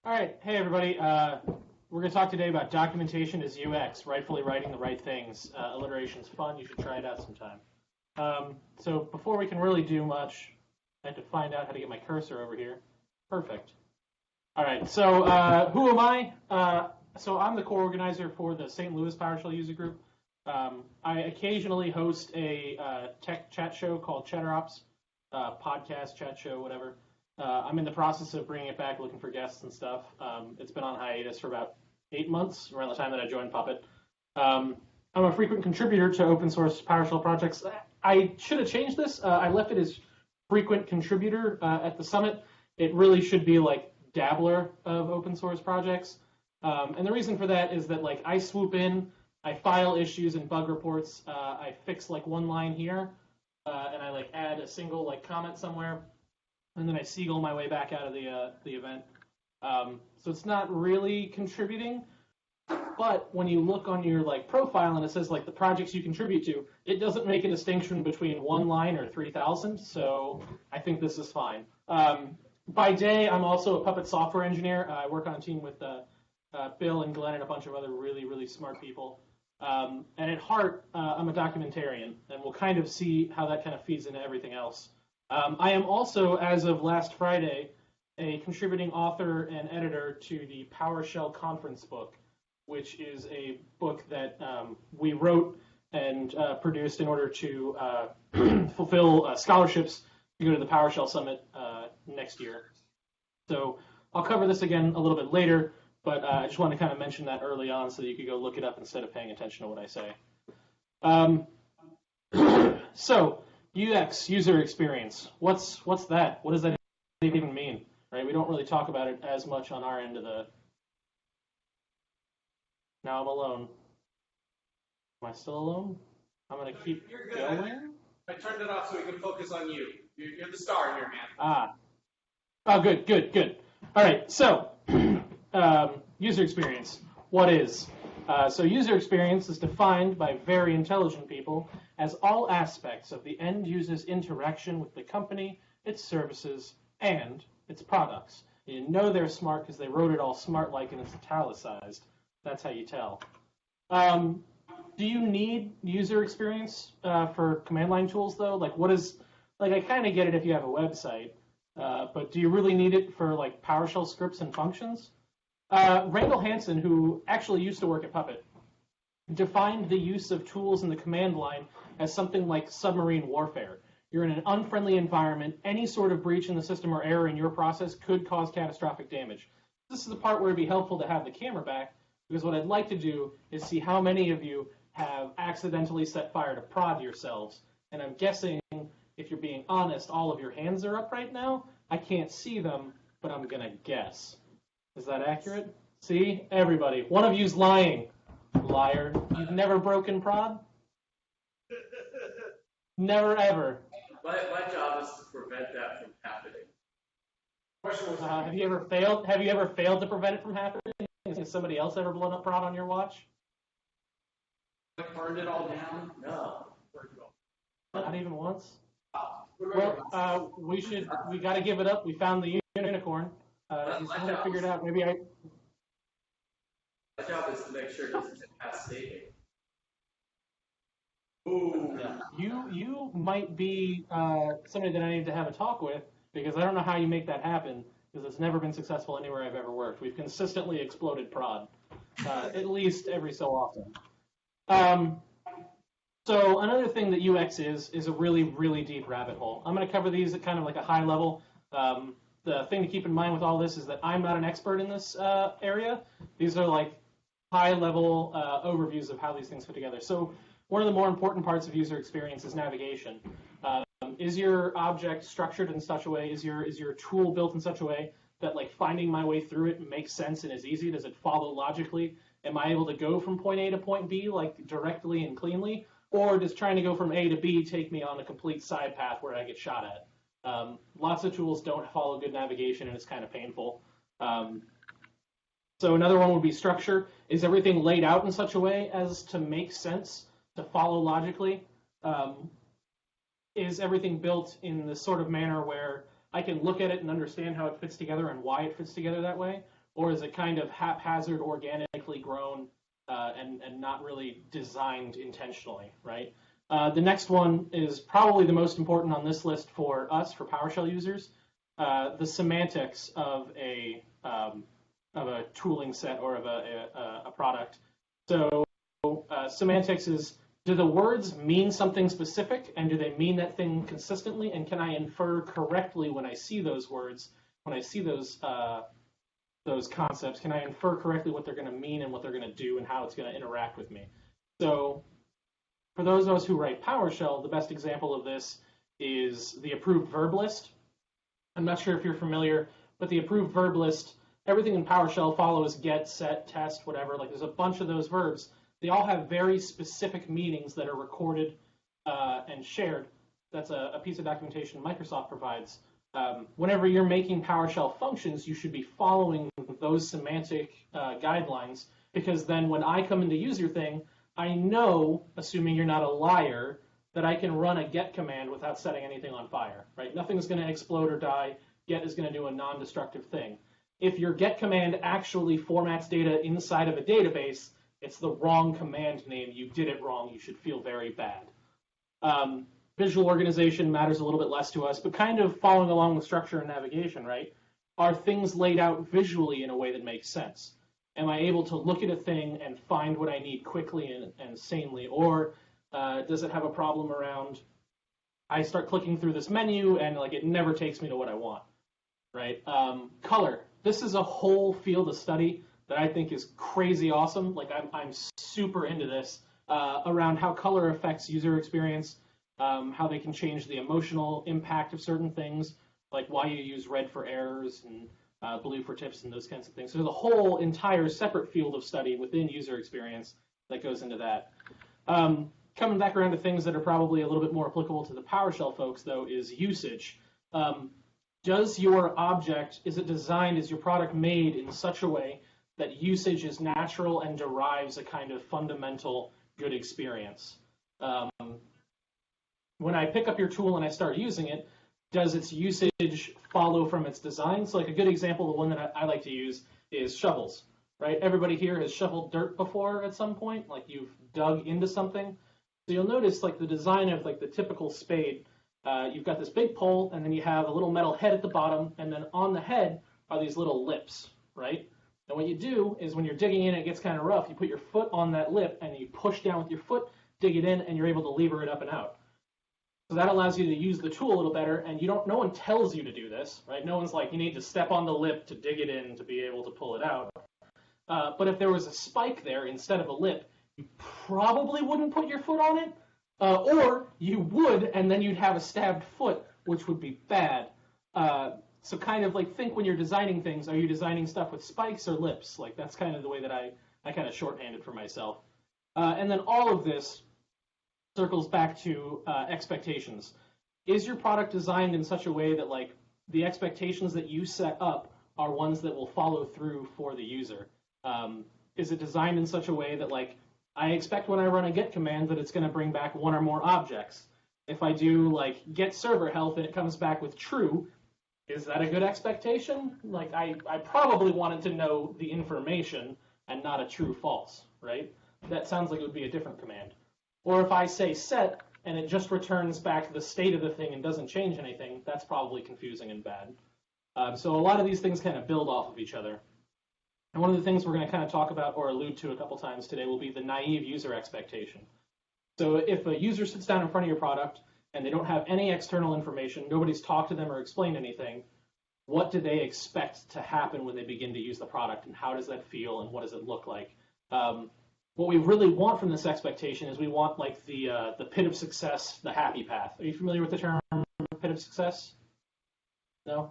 All right, hey everybody. We're going to talk today about documentation as UX, rightfully writing the right things. Alliteration's fun. You should try it out sometime. So before we can really do much, I have to find out how to get my cursor over here. Perfect. All right, so who am I? So I'm the core organizer for the St. Louis PowerShell user group. I occasionally host a tech chat show called ChatterOps, podcast, chat show, whatever. I'm in the process of bringing it back, looking for guests and stuff. It's been on hiatus for about 8 months, around the time that I joined Puppet. I'm a frequent contributor to open source PowerShell projects. I should have changed this. I left it as frequent contributor at the summit. It really should be like dabbler of open source projects. And the reason for that is that like I swoop in, I file issues and bug reports, I fix like one line here, and I like add a single like comment somewhere, and then I seagull my way back out of the event. So it's not really contributing, but when you look on your like profile and it says like the projects you contribute to, it doesn't make a distinction between one line or 3,000. So I think this is fine. By day, I'm also a Puppet software engineer. I work on a team with Bill and Glenn and a bunch of other really, really smart people. And at heart, I'm a documentarian, and we'll kind of see how that kind of feeds into everything else. I am also, as of last Friday, a contributing author and editor to the PowerShell conference book, which is a book that we wrote and produced in order to fulfill scholarships to go to the PowerShell Summit next year. So I'll cover this again a little bit later, but I just want to kind of mention that early on so that you could go look it up instead of paying attention to what I say. So UX, user experience. What's that? What does that even mean? Right? We don't really talk about it as much on our end of the. Now I'm alone. Am I still alone? I'm gonna keep going. I turned it off so we can focus on you. You're the star here, man. Ah. Oh, good. All right. So, user experience. What is? So user experience is defined by very intelligent people as all aspects of the end user's interaction with the company, its services, and its products. You know they're smart because they wrote it all smart-like and it's italicized. That's how you tell. Do you need user experience for command line tools, though? Like, what is, like, I kind of get it if you have a website, but do you really need it for, like, PowerShell scripts and functions? Randall Hansen, who actually used to work at Puppet, defined the use of tools in the command line as something like submarine warfare. You're in an unfriendly environment. Any sort of breach in the system or error in your process could cause catastrophic damage. This is the part where it'd be helpful to have the camera back, because what I'd like to do is see how many of you have accidentally set fire to prod yourselves. And I'm guessing, if you're being honest, all of your hands are up right now. I can't see them, but I'm going to guess. Is that accurate? See? Everybody. One of you's lying. Liar. You've never broken prod? Never, ever. My job is to prevent that from happening. Question was, have you ever failed to prevent it from happening? Has somebody else ever blown up prod on your watch? Like burned it all down? No. Not even once? Well, we got to give it up. We found the unicorn. He's finally figured out. Maybe I. My job is to make sure it doesn't get past staging. Ooh. Yeah. You might be somebody that I need to have a talk with, because I don't know how you make that happen, because it's never been successful anywhere I've ever worked. We've consistently exploded prod, at least every so often. So another thing that UX is a really, really deep rabbit hole. I'm going to cover these at kind of like a high level. The thing to keep in mind with all this is that I'm not an expert in this area. These are like high-level overviews of how these things fit together. So one of the more important parts of user experience is navigation. Is your object structured in such a way? Is your tool built in such a way that like finding my way through it makes sense and is easy? Does it follow logically? Am I able to go from point A to point B like directly and cleanly? Or does trying to go from A to B take me on a complete side path where I get shot at? Lots of tools don't follow good navigation, and it's kind of painful. So another one would be structure. Is everything laid out in such a way as to make sense, to follow logically? Is everything built in this sort of manner where I can look at it and understand how it fits together and why it fits together that way? or is it kind of haphazard, organically grown, and not really designed intentionally, right? The next one is probably the most important on this list for us, for PowerShell users, the semantics of a tooling set or of a product. So semantics is, do the words mean something specific, and do they mean that thing consistently, and can I infer correctly when I see those words, when I see those concepts, can I infer correctly what they're going to mean and what they're going to do and how it's going to interact with me? So for those of us who write PowerShell, the best example of this is the approved verb list. I'm not sure if you're familiar, but the approved verb list, everything in PowerShell follows get, set, test, whatever. Like there's a bunch of those verbs. They all have very specific meanings that are recorded and shared. That's a piece of documentation Microsoft provides. Whenever you're making PowerShell functions, you should be following those semantic guidelines, because then when I come into use your thing, I know, assuming you're not a liar, that I can run a get command without setting anything on fire, right? Nothing's going to explode or die. Get is going to do a non-destructive thing. If your get command actually formats data inside of a database, it's the wrong command name. You did it wrong. You should feel very bad. Visual organization matters a little bit less to us, but kind of following along with structure and navigation, right? Are things laid out visually in a way that makes sense? Am I able to look at a thing and find what I need quickly and sanely? Or does it have a problem around, I start clicking through this menu and like it never takes me to what I want, right? Color. This is a whole field of study that I think is crazy awesome. Like I'm super into this around how color affects user experience, how they can change the emotional impact of certain things, like why you use red for errors and blue for tips and those kinds of things. So there's a whole entire separate field of study within user experience that goes into that. Coming back around to things that are probably a little bit more applicable to the PowerShell folks, though, is usage. Does your object, is it designed, is your product made in such a way that usage is natural and derives a kind of fundamental good experience? When I pick up your tool and I start using it, does its usage follow from its design? So like a good example, the one that I like to use is shovels, right? Everybody here has shoveled dirt before at some point, like you've dug into something. So you'll notice like the design of like the typical spade, you've got this big pole and then you have a little metal head at the bottom, and then on the head are these little lips, right? And what you do is when you're digging in and it gets kind of rough, you put your foot on that lip and you push down with your foot, dig it in, and you're able to lever it up and out. So that allows you to use the tool a little better, and no one tells you to do this, right? No one's like, you need to step on the lip to dig it in to be able to pull it out. But if there was a spike there instead of a lip, you probably wouldn't put your foot on it, or you would, and then you'd have a stabbed foot, which would be bad. So kind of like think when you're designing things, are you designing stuff with spikes or lips? Like that's kind of the way that I kind of shorthanded for myself. And then all of this circles back to expectations. Is your product designed in such a way that like the expectations that you set up are ones that will follow through for the user? Is it designed in such a way that like I expect when I run a get command that it's going to bring back one or more objects? If I do like get server health and it comes back with true, is that a good expectation? Like I probably wanted to know the information and not a true false, right? That sounds like it would be a different command. Or if I say set and it just returns back the state of the thing and doesn't change anything, that's probably confusing and bad. So a lot of these things kind of build off of each other. And one of the things we're going to kind of talk about or allude to a couple times today will be the naive user expectation. So if a user sits down in front of your product and they don't have any external information, nobody's talked to them or explained anything, what do they expect to happen when they begin to use the product, and how does that feel, and what does it look like? What we really want from this expectation is we want like the pit of success, the happy path. Are you familiar with the term pit of success? No?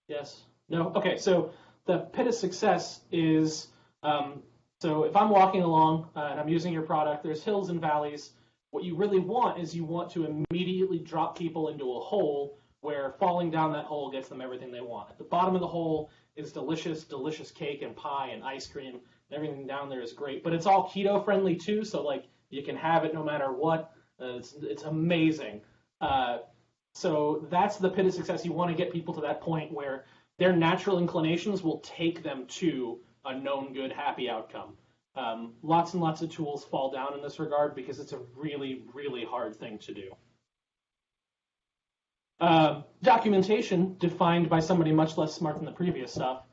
Yes? No? Okay, so the pit of success is, so if I'm walking along and I'm using your product, there's hills and valleys. What you really want is you want to immediately drop people into a hole where falling down that hole gets them everything they want. At the bottom of the hole is delicious, delicious cake and pie and ice cream. Everything down there is great, but it's all keto friendly too, so like you can have it no matter what. It's amazing. So that's the pit of success. You want to get people to that point where their natural inclinations will take them to a known good, happy outcome. Lots and lots of tools fall down in this regard because it's a really, really hard thing to do. Documentation, defined by somebody much less smart than the previous stuff,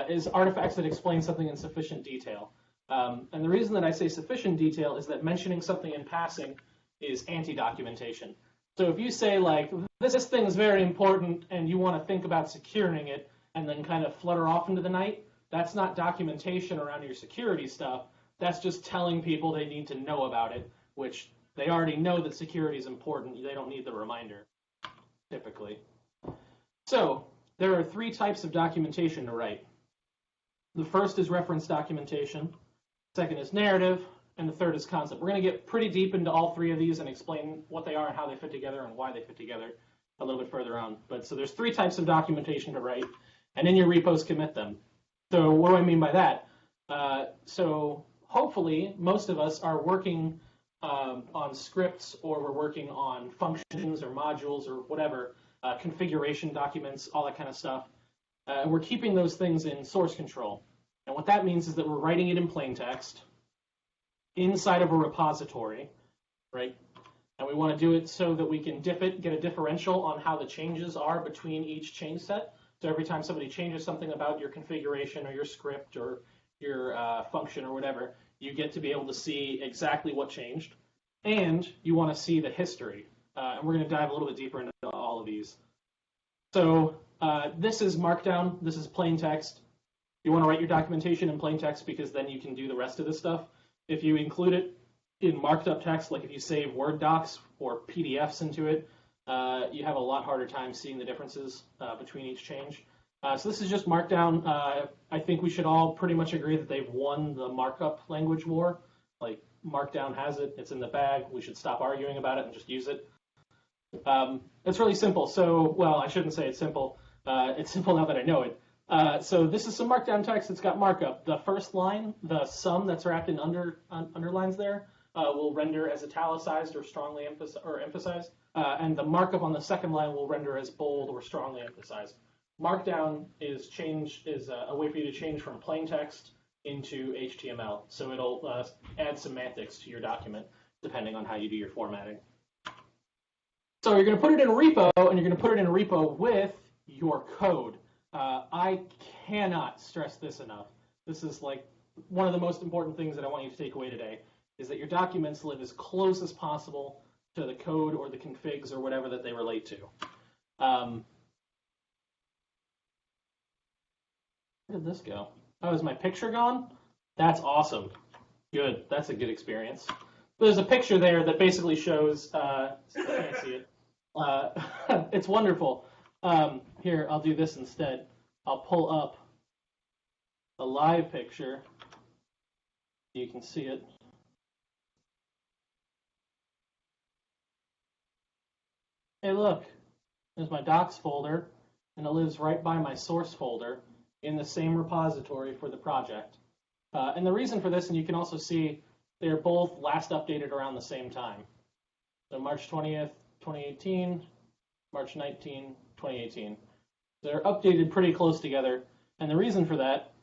is artifacts that explain something in sufficient detail. And the reason that I say sufficient detail is that mentioning something in passing is anti-documentation. So if you say, like, this thing is very important and you want to think about securing it and then kind of flutter off into the night, that's not documentation around your security stuff. That's just telling people they need to know about it, which they already know that security is important. They don't need the reminder, typically. So there are 3 types of documentation to write. The first is reference documentation. Second is narrative. And the third is concept. We're going to get pretty deep into all 3 of these and explain what they are and how they fit together and why they fit together a little bit further on. But so there's 3 types of documentation to write, and in your repos, commit them. So what do I mean by that? So hopefully most of us are working on scripts, or we're working on functions or modules or whatever, configuration documents, all that kind of stuff. And we're keeping those things in source control. And what that means is that we're writing it in plain text inside of a repository, right? And we want to do it so that we can get a differential on how the changes are between each change set. So every time somebody changes something about your configuration or your script or your function or whatever, you get to be able to see exactly what changed. And you want to see the history. And we're going to dive a little bit deeper into all of these. So this is Markdown. This is plain text. You want to write your documentation in plain text because then you can do the rest of this stuff. If you include it in marked up text, like if you save Word docs or PDFs into it, you have a lot harder time seeing the differences between each change. So this is just Markdown. I think we should all pretty much agree that they've won the markup language war. Like, Markdown has it. It's in the bag. We should stop arguing about it and just use it. It's really simple. So, well, I shouldn't say it's simple. It's simple now that I know it. So this is some Markdown text. It's got markup. The first line, the sum that's wrapped in underlines there, will render as italicized or strongly emphasized. And the markup on the second line will render as bold or strongly emphasized. Markdown is a way for you to change from plain text into HTML. So it'll add semantics to your document depending on how you do your formatting. So you're going to put it in a repo, and you're going to put it in a repo with your code. I cannot stress this enough. This is like one of the most important things that I want you to take away today, is that your documents live as close as possible to the code or the configs or whatever that they relate to. Where did this go? Oh, is my picture gone? That's awesome. Good. That's a good experience. There's a picture there that basically shows, I can't see it. It's wonderful. Here, I'll do this instead. I'll pull up a live picture. You can see it. Hey, look. There's my docs folder, and it lives right by my source folder in the same repository for the project. And the reason for this, and you can also see, they're both last updated around the same time. So March 20th, 2018, March 19, 2018. They're updated pretty close together. And the reason for that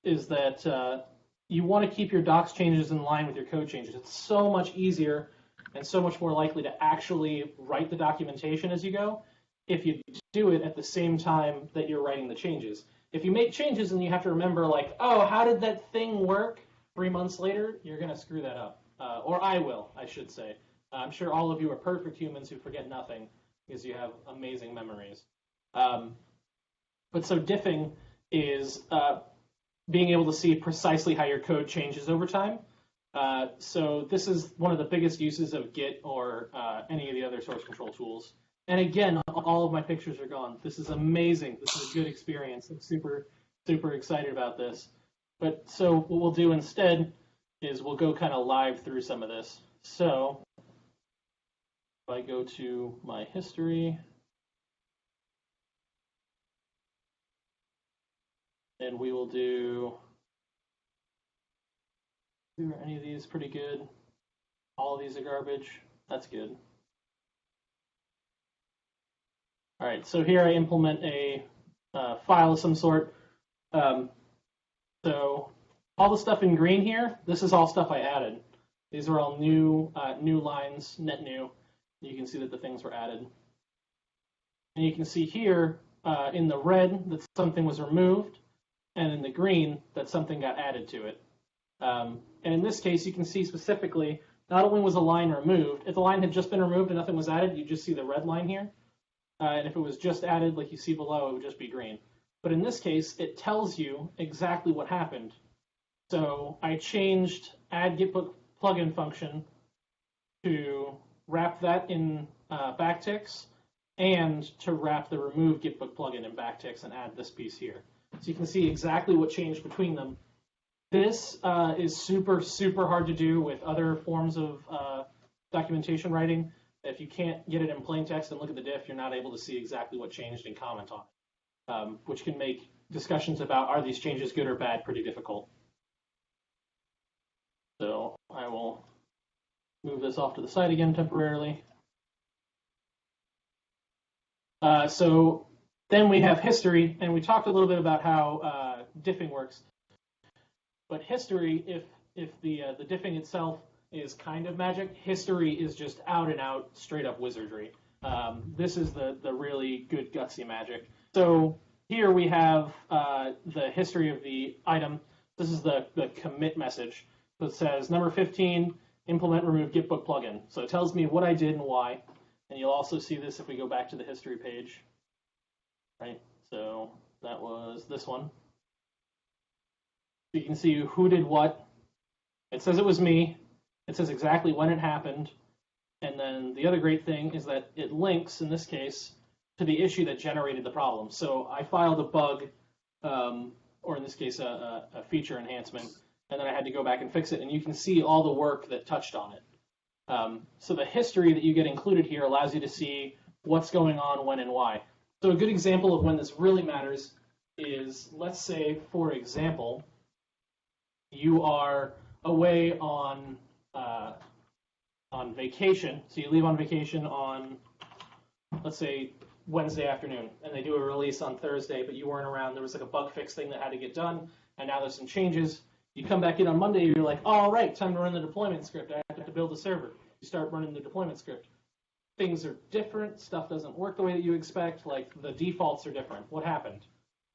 is that you want to keep your docs changes in line with your code changes. It's so much easier and so much more likely to actually write the documentation as you go if you do it at the same time that you're writing the changes. If you make changes and you have to remember, like, oh, how did that thing work 3 months later, you're going to screw that up. Or I will, I should say. I'm sure all of you are perfect humans who forget nothing because you have amazing memories. But so diffing is being able to see precisely how your code changes over time. So this is one of the biggest uses of Git or any of the other source control tools. And again, all of my pictures are gone. This is amazing. This is a good experience. I'm super, super excited about this. But so what we'll do instead is we'll go kind of live through some of this. So if I go to my history, and we will do any of these pretty good. All of these are garbage. That's good. All right, so here I implement a file of some sort. So all the stuff in green here, this is all stuff I added. These are all new lines, net new. You can see that the things were added. And you can see here in the red that something was removed, and in the green that something got added to it. And in this case, you can see specifically, not only was a line removed, if the line had just been removed and nothing was added, you just see the red line here. And if it was just added, like you see below, it would just be green. But in this case, it tells you exactly what happened. So I changed add gitbook plugin function to wrap that in backticks, and to wrap the remove gitbook plugin in backticks and add this piece here. So you can see exactly what changed between them. This is super, super hard to do with other forms of documentation writing. If you can't get it in plain text and look at the diff, you're not able to see exactly what changed and comment on it, which can make discussions about are these changes good or bad pretty difficult. So I will move this off to the side again temporarily. So then we have history, and we talked a little bit about how diffing works. But history, if the diffing itself is kind of magic, history is just out and out, straight up wizardry. This is the really good gutsy magic. So here we have the history of the item. This is the commit message. So it says number 15, implement remove gitbook plugin. So it tells me what I did and why. And you'll also see this if we go back to the history page. Right, so that was this one. You can see who did what. It says it was me. It says exactly when it happened. And then the other great thing is that it links, in this case, to the issue that generated the problem. So I filed a bug, or in this case, a feature enhancement, and then I had to go back and fix it. And you can see all the work that touched on it. So the history that you get included here allows you to see what's going on, when, and why. So a good example of when this really matters is, let's say, for example, you are away on vacation. So you leave on vacation on, let's say, Wednesday afternoon, and they do a release on Thursday, but you weren't around. There was like a bug fix thing that had to get done, and now there's some changes. You come back in on Monday, you're like, oh, all right, time to run the deployment script. I have to build a server. You start running the deployment script. Things are different. Stuff doesn't work the way that you expect. Like, the defaults are different. What happened?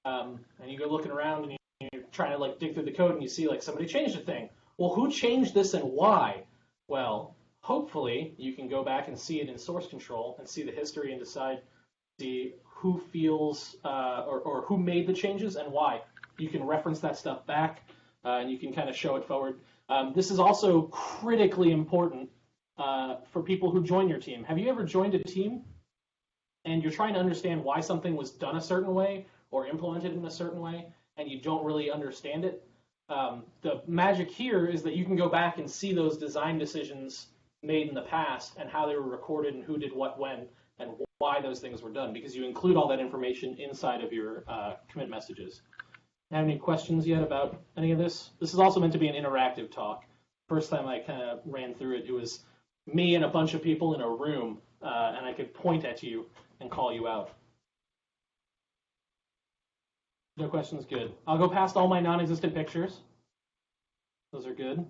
And you go looking around, and you're trying to like dig through the code, and you see like somebody changed a thing. Well, who changed this and why? Well, hopefully you can go back and see it in source control and see the history and decide, see who feels or who made the changes and why. You can reference that stuff back, and you can kind of show it forward. This is also critically important for people who join your team. Have you ever joined a team and you're trying to understand why something was done a certain way or implemented in a certain way, and you don't really understand it? The magic here is that you can go back and see those design decisions made in the past and how they were recorded and who did what when and why those things were done, because you include all that information inside of your commit messages. Have any questions yet about any of this? This is also meant to be an interactive talk. First time I kind of ran through it, it was me and a bunch of people in a room, and I could point at you and call you out. No questions? Good. I'll go past all my non-existent pictures. Those are good.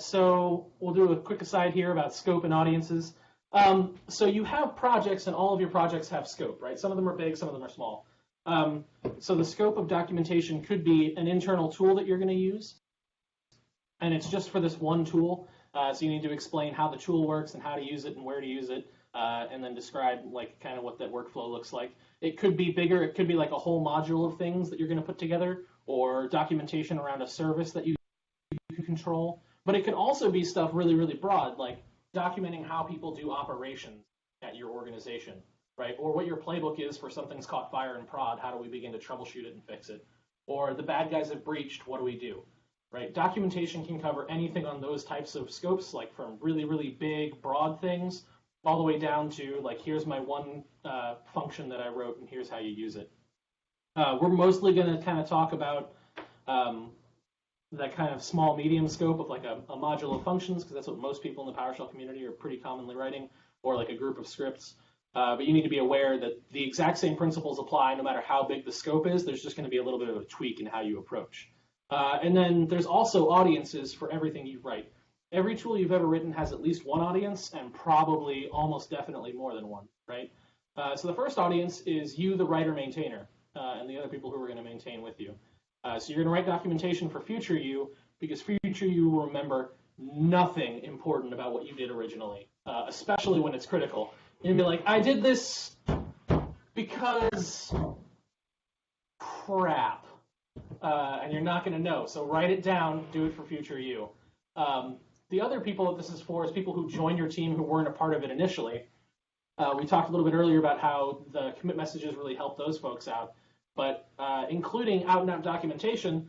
So we'll do a quick aside here about scope and audiences. So you have projects, and all of your projects have scope, right? Some of them are big, some of them are small. So the scope of documentation could be an internal tool that you're going to use, and it's just for this one tool. So you need to explain how the tool works and how to use it and where to use it, and then describe like kind of what that workflow looks like. It could be bigger. It could be like a whole module of things that you're going to put together, or documentation around a service that you can control. But it could also be stuff really, really broad, like documenting how people do operations at your organization, right? Or what your playbook is for something's caught fire in prod. How do we begin to troubleshoot it and fix it? Or the bad guys have breached. What do we do? Right? Documentation can cover anything on those types of scopes, like from really, really big, broad things, all the way down to like, here's my one function that I wrote, and here's how you use it. We're mostly going to kind of talk about that kind of small, medium scope of like a module of functions, because that's what most people in the PowerShell community are pretty commonly writing, or like a group of scripts. But you need to be aware that the exact same principles apply no matter how big the scope is. There's just going to be a little bit of a tweak in how you approach. And then there's also audiences for everything you write. Every tool you've ever written has at least one audience, and probably almost definitely more than one, right? So the first audience is you, the writer-maintainer, and the other people who are going to maintain with you. So you're going to write documentation for future you, because future you will remember nothing important about what you did originally, especially when it's critical. You'll be like, I did this because crap. And you're not going to know. So write it down, do it for future you. The other people that this is for is people who joined your team who weren't a part of it initially. We talked a little bit earlier about how the commit messages really help those folks out. But including out-and-out documentation,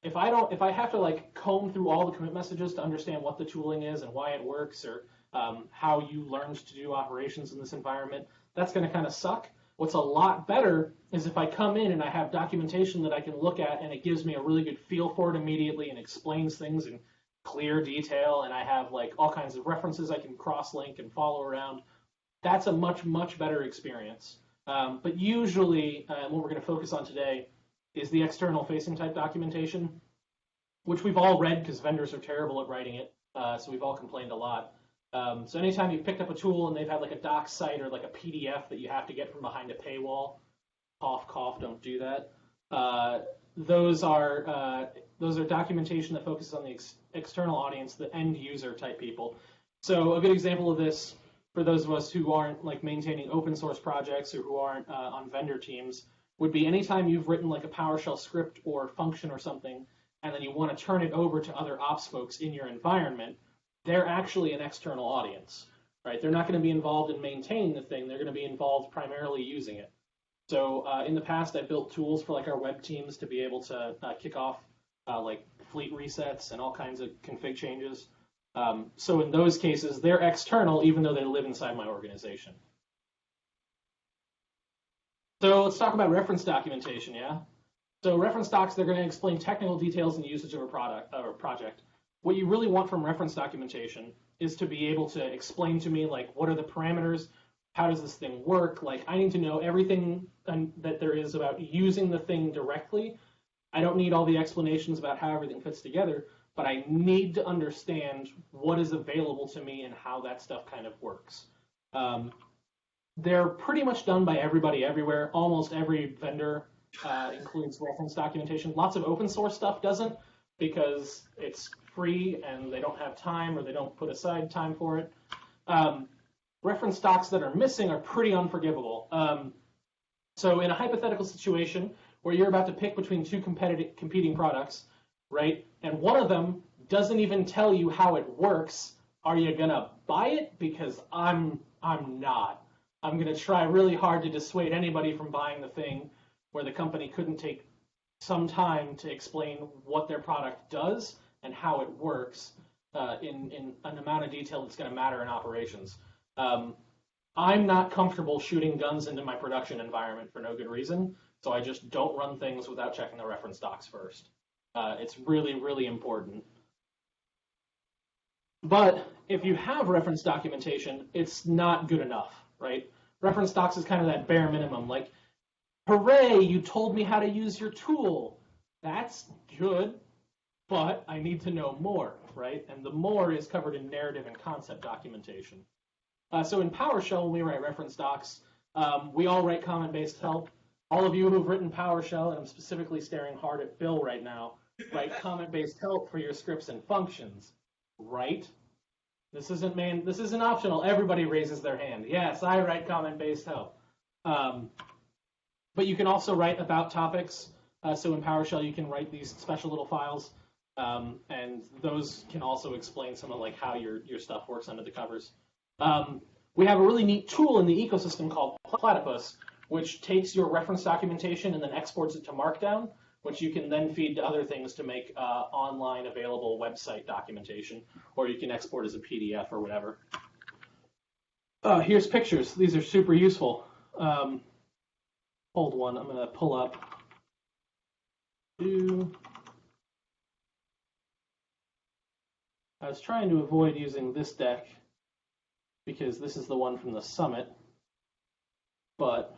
if I have to like comb through all the commit messages to understand what the tooling is and why it works, or how you learned to do operations in this environment, that's going to kind of suck. What's a lot better is if I come in and I have documentation that I can look at and it gives me a really good feel for it immediately and explains things in clear detail, and I have like all kinds of references I can cross-link and follow around. That's a much, much better experience. But usually, what we're going to focus on today is the external facing type documentation, which we've all read because vendors are terrible at writing it, so we've all complained a lot. So anytime you've picked up a tool and they've had like a doc site or like a PDF that you have to get from behind a paywall, cough, cough, don't do that. Those are documentation that focuses on the external audience, the end user type people. So a good example of this for those of us who aren't like maintaining open source projects or who aren't on vendor teams would be anytime you've written like a PowerShell script or function or something, and then you want to turn it over to other ops folks in your environment, they're actually an external audience, right? They're not going to be involved in maintaining the thing. They're going to be involved primarily using it. So in the past, I built tools for like our web teams to be able to kick off like fleet resets and all kinds of config changes. So in those cases, they're external even though they live inside my organization. So let's talk about reference documentation, yeah? So reference docs, they're going to explain technical details and usage of a product or project. What you really want from reference documentation is to be able to explain to me, like, what are the parameters? How does this thing work? Like, I need to know everything that there is about using the thing directly. I don't need all the explanations about how everything fits together, but I need to understand what is available to me and how that stuff kind of works. They're pretty much done by everybody everywhere. Almost every vendor includes reference documentation. Lots of open source stuff doesn't because it's free and they don't have time or they don't put aside time for it. Reference docs that are missing are pretty unforgivable. So in a hypothetical situation where you're about to pick between two competing products, right, and one of them doesn't even tell you how it works, are you going to buy it? Because I'm not. I'm going to try really hard to dissuade anybody from buying the thing where the company couldn't take some time to explain what their product does and how it works in an amount of detail that's going to matter in operations. I'm not comfortable shooting guns into my production environment for no good reason, so I just don't run things without checking the reference docs first. It's really, really important. But if you have reference documentation, it's not good enough, right? Reference docs is kind of that bare minimum, like, hooray, you told me how to use your tool. That's good, but I need to know more, right? And the more is covered in narrative and concept documentation. So in PowerShell, when we write reference docs, we all write comment-based help. All of you who've written PowerShell, and I'm specifically staring hard at Bill right now, write comment-based help for your scripts and functions, right? This isn't optional. Everybody raises their hand. Yes, I write comment-based help. But you can also write about topics. So in PowerShell, you can write these special little files, and those can also explain some of like how your stuff works under the covers. We have a really neat tool in the ecosystem called Platypus, which takes your reference documentation and then exports it to Markdown, which you can then feed to other things to make online available website documentation, or you can export as a PDF or whatever. Here's pictures. These are super useful. Hold one. I'm going to pull up. I was trying to avoid using this deck because this is the one from the summit. but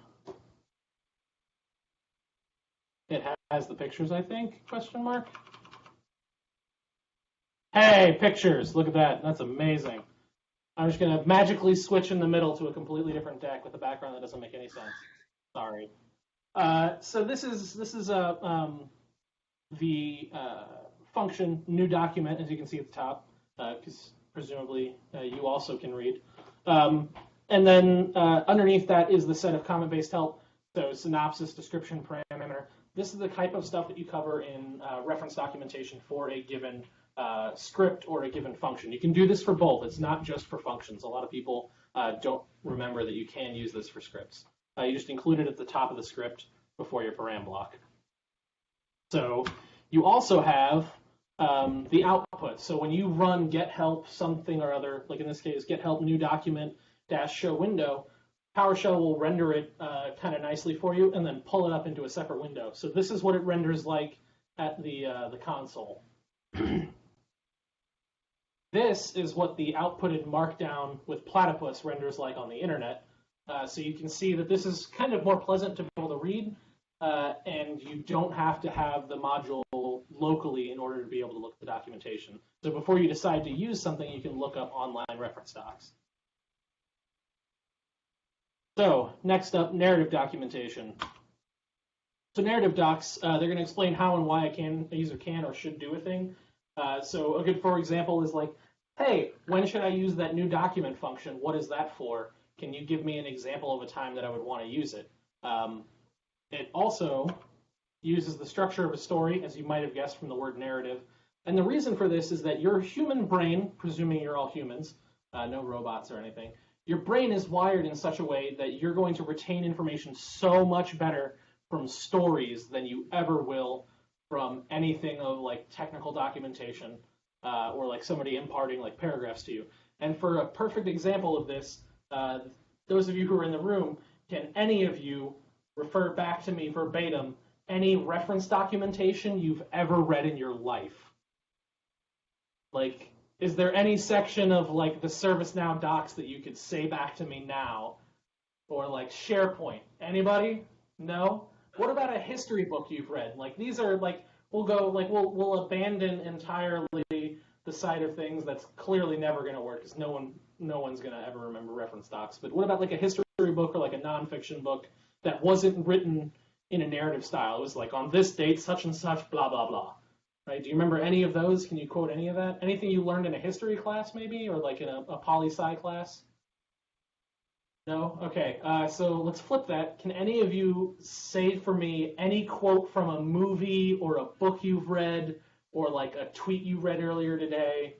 it has the pictures, I think, question mark. Hey, pictures, look at that, that's amazing. I'm just gonna magically switch in the middle to a completely different deck with a background that doesn't make any sense. Sorry. So this is the function new document, as you can see at the top, because presumably you also can read. And then underneath that is the set of comment-based help, so synopsis, description, parameter. This is the type of stuff that you cover in reference documentation for a given script or a given function. You can do this for both. It's not just for functions. A lot of people don't remember that you can use this for scripts. You just include it at the top of the script before your param block. So you also have the output. So when you run get help something or other, like in this case, get help new document dash show window, PowerShell will render it kind of nicely for you and then pull it up into a separate window. So this is what it renders like at the console. This is what the outputted markdown with platypus renders like on the internet. So you can see that this is kind of more pleasant to be able to read, and you don't have to have the module locally in order to be able to look at the documentation. So before you decide to use something, you can look up online reference docs. So next up, narrative documentation. So narrative docs, they're going to explain how and why a user can or should do a thing. So a good for example is like, hey, when should I use that new document function? What is that for? Can you give me an example of a time that I would want to use it? It also uses the structure of a story, as you might have guessed from the word narrative. And the reason for this is that your human brain, presuming you're all humans, no robots or anything, your brain is wired in such a way that you're going to retain information so much better from stories than you ever will from anything of like technical documentation or like somebody imparting like paragraphs to you. And for a perfect example of this, those of you who are in the room, can any of you refer back to me verbatim any reference documentation you've ever read in your life? Like, is there any section of like the ServiceNow docs that you could say back to me now? Or like SharePoint? Anybody? No? What about a history book you've read? Like these are like, we'll abandon entirely the side of things that's clearly never going to work because no one's going to ever remember reference docs. But what about like a history book or like a nonfiction book that wasn't written in a narrative style? It was like on this date, such and such, blah, blah, blah. Right? Do you remember any of those? Can you quote any of that? Anything you learned in a history class maybe, or like in a poli-sci class? No? Okay, so let's flip that. Can any of you say for me any quote from a movie or a book you've read or like a tweet you read earlier today?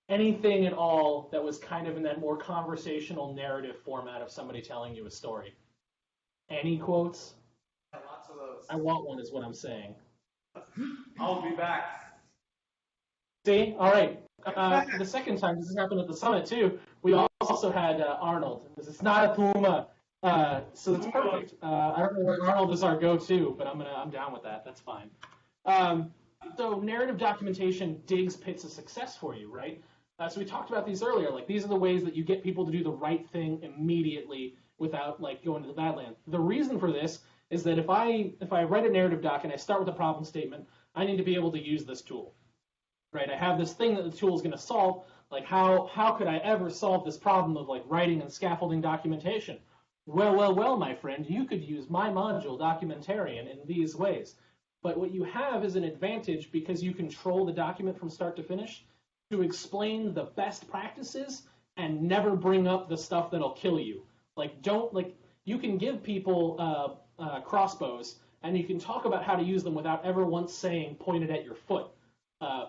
Anything at all that was kind of in that more conversational narrative format of somebody telling you a story? Any quotes? Yeah, lots of those. I want one is what I'm saying. I'll be back. See? All right. The second time, this has happened at the summit too, we also had Arnold. It's not a Puma, so it's perfect. I don't know where Arnold is our go-to, but I'm down with that. That's fine. So narrative documentation digs pits of success for you, right? So we talked about these earlier. Like these are the ways that you get people to do the right thing immediately without like going to the Badlands. The reason for this is that if I write a narrative doc and I start with a problem statement, I need to be able to use this tool. Right, I have this thing that the tool is going to solve. Like, how could I ever solve this problem of like writing and scaffolding documentation? Well, my friend, you could use my module, documentarian, in these ways. But what you have is an advantage because you control the document from start to finish to explain the best practices and never bring up the stuff that'll kill you. You can give people crossbows and you can talk about how to use them without ever once saying pointed at your foot.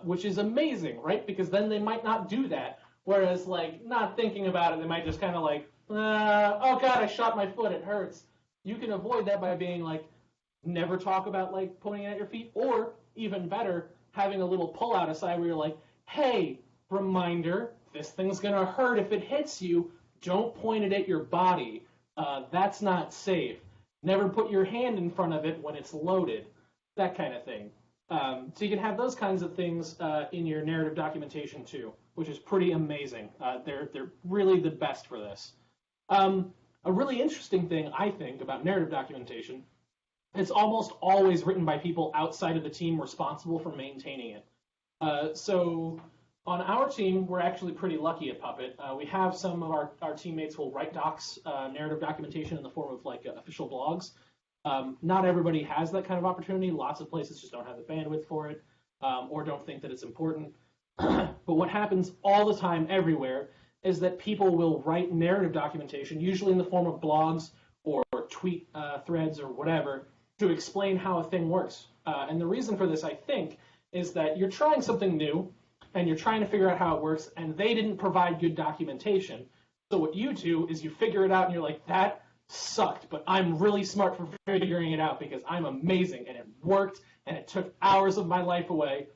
Which is amazing, right? Because then they might not do that. Whereas, like, not thinking about it, they might just kind of like, oh God, I shot my foot, it hurts. You can avoid that by being like, never talk about like pointing at your feet, or even better, having a little pull out aside where you're like, hey, reminder, this thing's gonna hurt if it hits you. Don't point it at your body. That's not safe. Never put your hand in front of it when it's loaded. That kind of thing. So you can have those kinds of things in your narrative documentation too, which is pretty amazing. They're really the best for this. A really interesting thing, I think, about narrative documentation, it's almost always written by people outside of the team responsible for maintaining it. So on our team, we're actually pretty lucky at Puppet. We have some of our teammates will write docs, narrative documentation in the form of like official blogs. Not everybody has that kind of opportunity. Lots of places just don't have the bandwidth for it, or don't think that it's important. But what happens all the time everywhere is that people will write narrative documentation, usually in the form of blogs or tweet threads or whatever, to explain how a thing works. And the reason for this, I think, is that you're trying something new, and you're trying to figure out how it works, and they didn't provide good documentation. So what you do is you figure it out, and you're like, that sucked, but I'm really smart for figuring it out because I'm amazing, and it worked, and it took hours of my life away.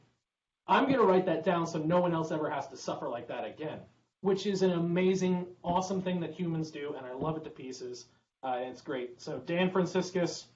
I'm going to write that down so no one else ever has to suffer like that again, which is an amazing, awesome thing that humans do, and I love it to pieces, and it's great. So Dan Franciscus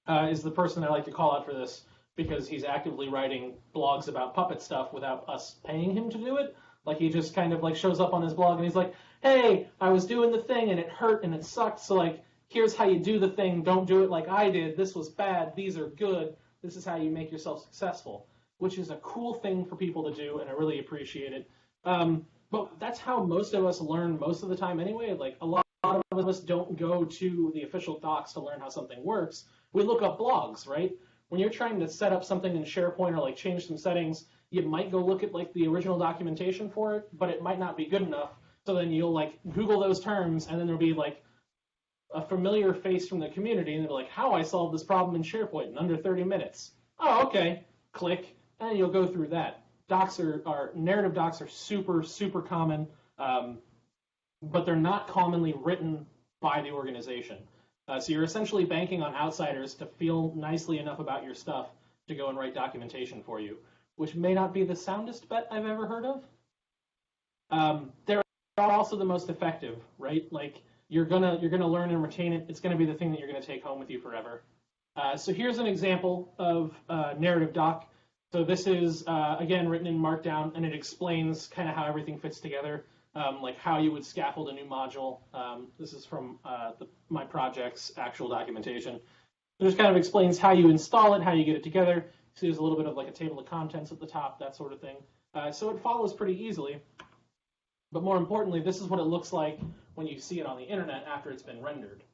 is the person I like to call out for this, because he's actively writing blogs about Puppet stuff without us paying him to do it. Like, he just kind of like shows up on his blog and he's like, hey, I was doing the thing and it hurt and it sucked, so like, here's how you do the thing. Don't do it like I did. This was bad. These are good. This is how you make yourself successful, which is a cool thing for people to do, and I really appreciate it. But that's how most of us learn most of the time anyway. Like, a lot of us don't go to the official docs to learn how something works. We look up blogs, right? When you're trying to set up something in SharePoint or like change some settings, you might go look at like the original documentation for it, but it might not be good enough. So then you'll like Google those terms, and then there'll be like a familiar face from the community, and they'll be like, how I solved this problem in SharePoint in under 30 minutes. Oh, okay. Click, and you'll go through that. Narrative docs are super, super common, but they're not commonly written by the organization. So you're essentially banking on outsiders to feel nicely enough about your stuff to go and write documentation for you, which may not be the soundest bet I've ever heard of. They're also the most effective, right? Like, you're gonna learn and retain it. It's gonna be the thing that you're gonna take home with you forever. So here's an example of narrative doc. So this is again written in Markdown, and it explains kind of how everything fits together. Like how you would scaffold a new module. This is from my project's actual documentation. It just kind of explains how you install it, how you get it together. So there's a little bit of like a table of contents at the top, that sort of thing. So it follows pretty easily. But more importantly, this is what it looks like when you see it on the internet after it's been rendered.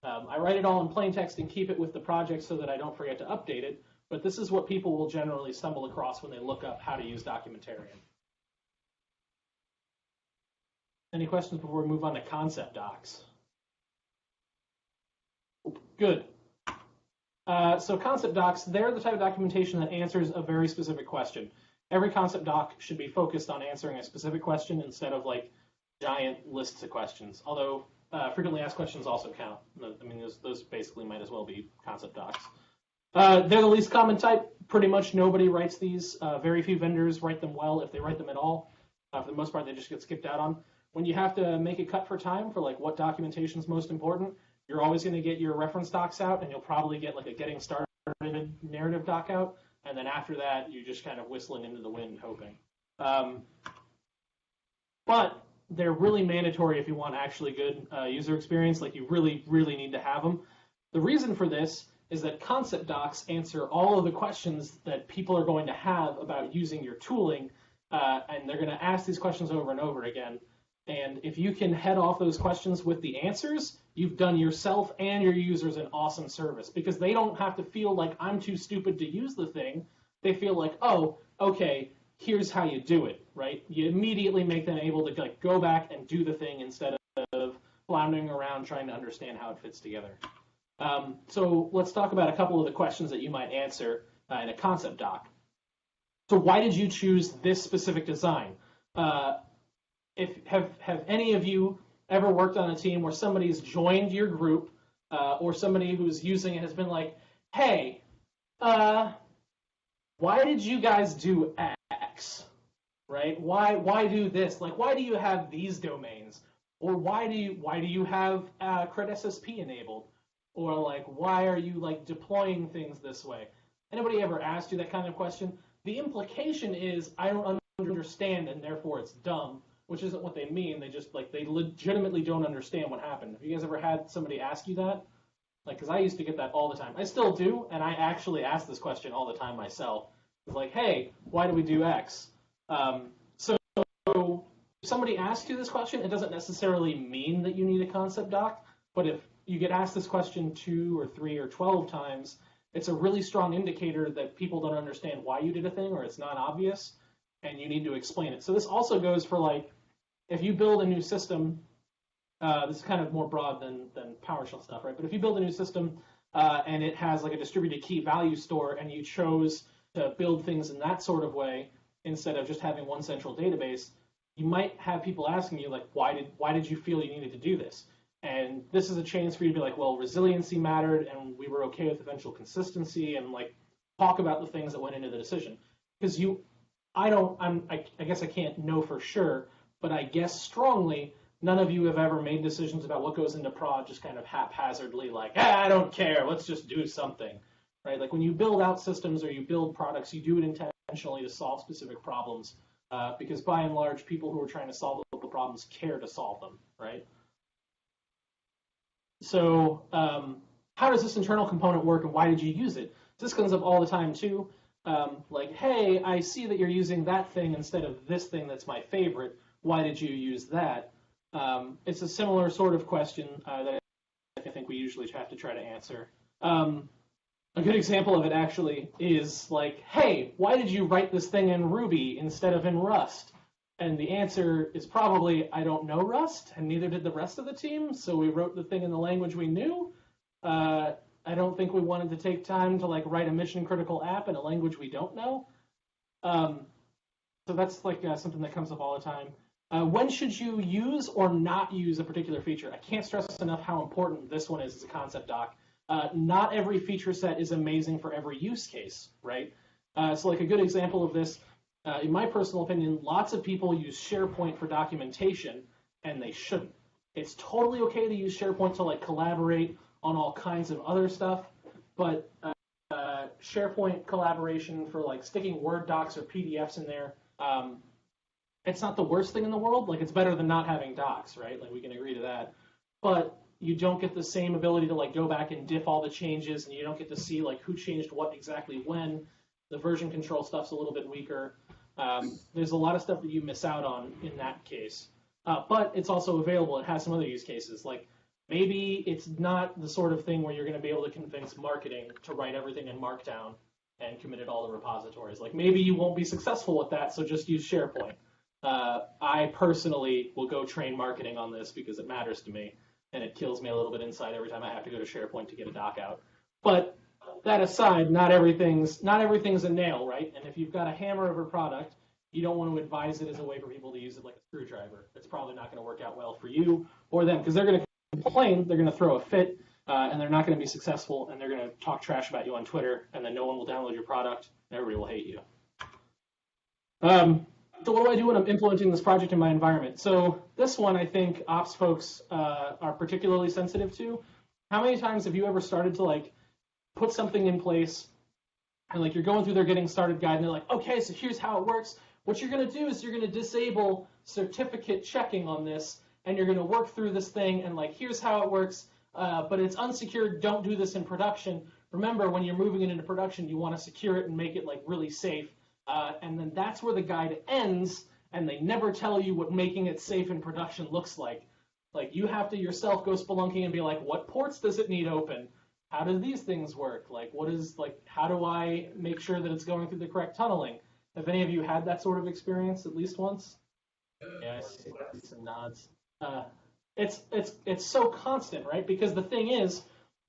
I write it all in plain text and keep it with the project so that I don't forget to update it. But this is what people will generally stumble across when they look up how to use documentarian. Any questions before we move on to concept docs? Good. So concept docs, they're the type of documentation that answers a very specific question. Every concept doc should be focused on answering a specific question instead of like giant lists of questions. Although frequently asked questions also count. I mean, those basically might as well be concept docs. They're the least common type. Pretty much nobody writes these. Very few vendors write them well, if they write them at all. For the most part, they just get skipped out on. When you have to make a cut for time for like what documentation is most important, you're always going to get your reference docs out, and you'll probably get like a getting started narrative doc out, and then after that, you're just kind of whistling into the wind, hoping. But they're really mandatory if you want actually good user experience. Like, you really, really need to have them. The reason for this is that concept docs answer all of the questions that people are going to have about using your tooling, and they're going to ask these questions over and over again. And if you can head off those questions with the answers, you've done yourself and your users an awesome service, because they don't have to feel like I'm too stupid to use the thing. They feel like, oh, okay, here's how you do it, right? You immediately make them able to like go back and do the thing instead of floundering around trying to understand how it fits together. So let's talk about a couple of the questions that you might answer in a concept doc. So why did you choose this specific design? Have any of you ever worked on a team where somebody's joined your group or somebody who's using it has been like, hey, why did you guys do X, right? Why do this? Like, why do you have these domains? Or why do you have cred SSP enabled? Or like, why are you like deploying things this way? Anybody ever asked you that kind of question? The implication is I don't understand and therefore it's dumb. which isn't what they mean. They just they legitimately don't understand what happened. Have you guys ever had somebody ask you that? Because I used to get that all the time. I still do, and I actually ask this question all the time myself. It's like, hey, why do we do X? So if somebody asks you this question, it doesn't necessarily mean that you need a concept doc, but if you get asked this question 2 or 3 or 12 times, it's a really strong indicator that people don't understand why you did a thing or it's not obvious, and you need to explain it. So this also goes for if you build a new system, this is kind of more broad than PowerShell stuff, right? But if you build a new system and it has a distributed key value store and you chose to build things in that sort of way instead of just having one central database, you might have people asking you why did you feel you needed to do this? And this is a chance for you to be like, well, resiliency mattered and we were okay with eventual consistency, and talk about the things that went into the decision. Because I guess I can't know for sure, but I guess strongly none of you have ever made decisions about what goes into prod just kind of haphazardly, I don't care, let's just do something, right? When you build out systems or you build products, you do it intentionally to solve specific problems, because by and large, people who are trying to solve local problems care to solve them, right? So how does this internal component work and why did you use it? This comes up all the time too. Hey, I see that you're using that thing instead of this thing that's my favorite. Why did you use that? It's a similar sort of question that I think we usually have to try to answer. A good example of it actually is hey, why did you write this thing in Ruby instead of in Rust? And the answer is probably, I don't know Rust, and neither did the rest of the team, so we wrote the thing in the language we knew. I don't think we wanted to take time to write a mission-critical app in a language we don't know. So that's something that comes up all the time. When should you use or not use a particular feature? I can't stress enough how important this one is as a concept doc. Not every feature set is amazing for every use case, right? So a good example of this, in my personal opinion, lots of people use SharePoint for documentation, and they shouldn't. It's totally okay to use SharePoint to collaborate on all kinds of other stuff, but SharePoint collaboration for sticking Word docs or PDFs in there, it's not the worst thing in the world. It's better than not having docs, right? We can agree to that. But you don't get the same ability to go back and diff all the changes, and you don't get to see who changed what exactly when. The version control stuff's a little bit weaker. There's a lot of stuff that you miss out on in that case. But it's also available. It has some other use cases. Maybe it's not the sort of thing where you're going to be able to convince marketing to write everything in Markdown and commit it all to repositories. Maybe you won't be successful with that, so just use SharePoint. I personally will go train marketing on this because it matters to me, and it kills me a little bit inside every time I have to go to SharePoint to get a doc out. But that aside, not everything's a nail, right? And if you've got a hammer of a product, you don't want to advise it as a way for people to use it like a screwdriver. It's probably not going to work out well for you or them, because they're going to complain, they're going to throw a fit, and they're not going to be successful, and they're going to talk trash about you on Twitter, and then no one will download your product, and everybody will hate you. So what do I do when I'm implementing this project in my environment? So this one I think ops folks are particularly sensitive to. How many times have you ever started to put something in place and you're going through their getting started guide and they're like, okay, so here's how it works. What you're going to do is you're going to disable certificate checking on this, and you're going to work through this thing, and here's how it works, but it's unsecured. Don't do this in production. Remember, when you're moving it into production, you want to secure it and make it really safe. And then that's where the guide ends, and they never tell you what making it safe in production looks like. You have to yourself go spelunking and be like, what ports does it need open? How do these things work? How do I make sure that it's going through the correct tunneling? Have any of you had that sort of experience at least once? Yeah, I see some nods. It's so constant, right? Because the thing is,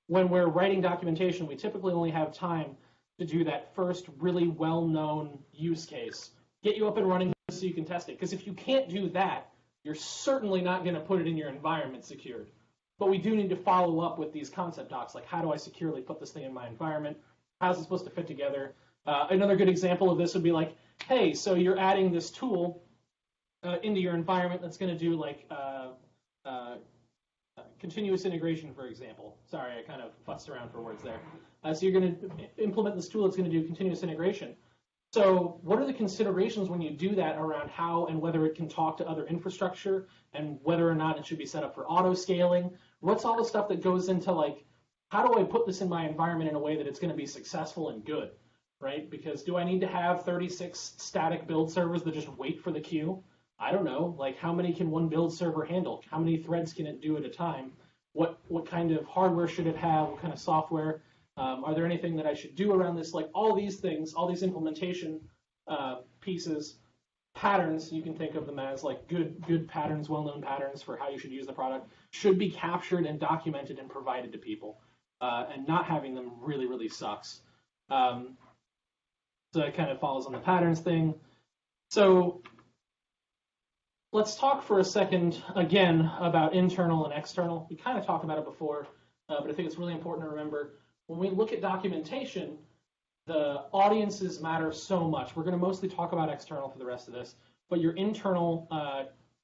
when we're writing documentation, we typically only have time to do that first really well-known use case. Get you up and running so you can test it. Because if you can't do that, you're certainly not going to put it in your environment secured. But we do need to follow up with these concept docs, how do I securely put this thing in my environment? How's it supposed to fit together? Another good example of this would be hey, so you're adding this tool into your environment that's going to do continuous integration, for example. Sorry, I kind of futzed around for words there. So you're going to implement this tool that's going to do continuous integration. So what are the considerations when you do that around how and whether it can talk to other infrastructure and whether or not it should be set up for auto scaling? What's all the stuff that goes into like, how do I put this in my environment in a way that it's going to be successful and good, right? Because do I need to have 36 static build servers that just wait for the queue? I don't know. Like, how many can one build server handle? How many threads can it do at a time? What kind of hardware should it have? What kind of software? Are there anything that I should do around this? Like all these things, all these implementation pieces, patterns, you can think of them as like good patterns, well-known patterns for how you should use the product, should be captured and documented and provided to people. And not having them really, really sucks. So that kind of follows on the patterns thing. So let's talk for a second, again, about internal and external. We kind of talked about it before, but I think it's really important to remember when we look at documentation, the audiences matter so much. We're going to mostly talk about external for the rest of this, but your internal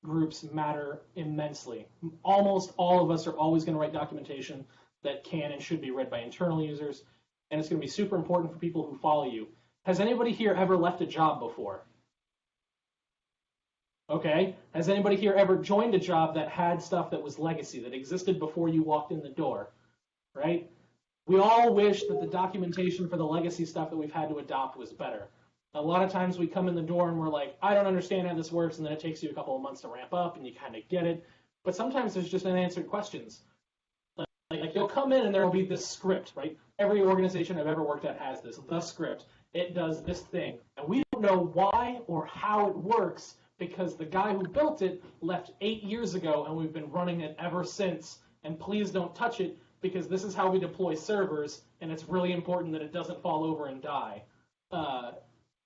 groups matter immensely. Almost all of us are always going to write documentation that can and should be read by internal users, and it's going to be super important for people who follow you. Has anybody here ever left a job before? Okay. Has anybody here ever joined a job that had stuff that was legacy, that existed before you walked in the door, right? We all wish that the documentation for the legacy stuff that we've had to adopt was better. A lot of times we come in the door and we're like, I don't understand how this works, and then it takes you a couple of months to ramp up and you kind of get it. But sometimes there's just unanswered questions. Like you'll come in and there will be this script, right? Every organization I've ever worked at has this, the script. It does this thing. And we don't know why or how it works because the guy who built it left 8 years ago and we've been running it ever since. And please don't touch it because this is how we deploy servers and it's really important that it doesn't fall over and die.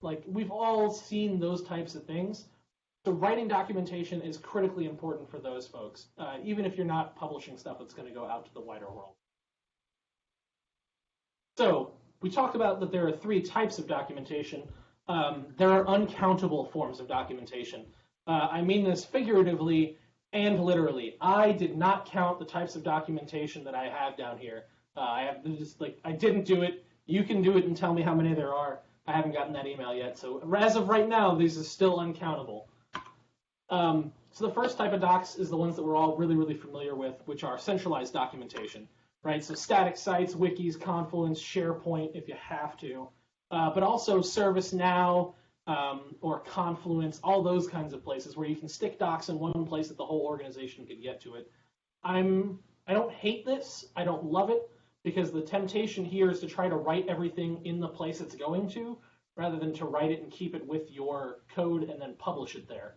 Like we've all seen those types of things. So writing documentation is critically important for those folks, even if you're not publishing stuff that's going to go out to the wider world. So we talked about that there are 3 types of documentation. There are uncountable forms of documentation. I mean this figuratively and literally. I did not count the types of documentation that I have down here. I didn't do it. You can do it and tell me how many there are. I haven't gotten that email yet. So as of right now, these are still uncountable. So the first type of docs is the ones that we're all really, really familiar with, which are centralized documentation, right? So static sites, wikis, Confluence, SharePoint if you have to, but also ServiceNow or Confluence, all those kinds of places where you can stick docs in one place that the whole organization can get to it. I don't hate this. I don't love it because the temptation here is to try to write everything in the place it's going to rather than to write it and keep it with your code and then publish it there.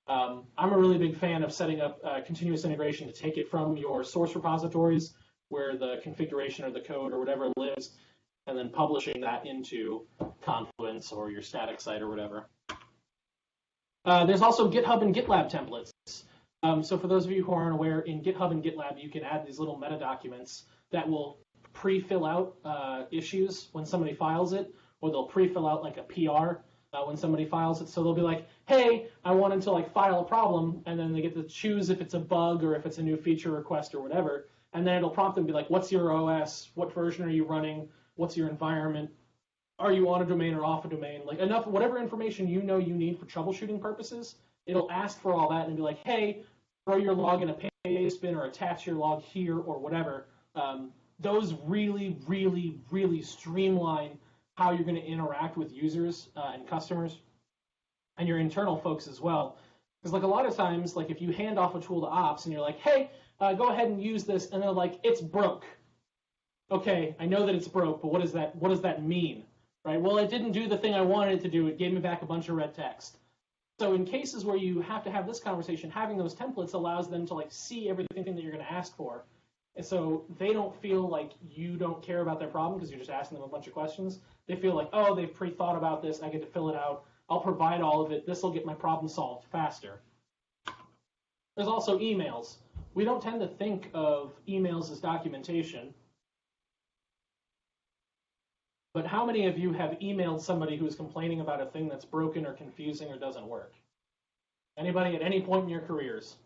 I'm a really big fan of setting up continuous integration to take it from your source repositories where the configuration or the code or whatever lives, and then publishing that into Confluence or your static site or whatever. There's also GitHub and GitLab templates. So for those of you who aren't aware, in GitHub and GitLab, you can add these little meta documents that will pre-fill out issues when somebody files it, or they'll pre-fill out like a PR when somebody files it. So they'll be like, hey, I wanted to like file a problem, and then they get to choose if it's a bug or if it's a new feature request or whatever. And then it'll prompt them to be like, what's your OS? What version are you running? What's your environment? Are you on a domain or off a domain? Like enough, whatever information you know you need for troubleshooting purposes, it'll ask for all that and be like, hey, throw your log in a paste bin or attach your log here or whatever. Those really, really, really streamline how you're going to interact with users and customers and your internal folks as well. Because like a lot of times, like if you hand off a tool to ops and you're like, hey, go ahead and use this, and they're like, it's broke. Okay, I know that it's broke, but what does that mean? Right? Well, it didn't do the thing I wanted it to do. It gave me back a bunch of red text. So in cases where you have to have this conversation, having those templates allows them to like see everything that you're going to ask for. And so they don't feel like you don't care about their problem because you're just asking them a bunch of questions. They feel like, oh, they've pre-thought about this. I get to fill it out. I'll provide all of it. This will get my problem solved faster. There's also emails. We don't tend to think of emails as documentation. But how many of you have emailed somebody who's complaining about a thing that's broken or confusing or doesn't work? Anybody at any point in your careers?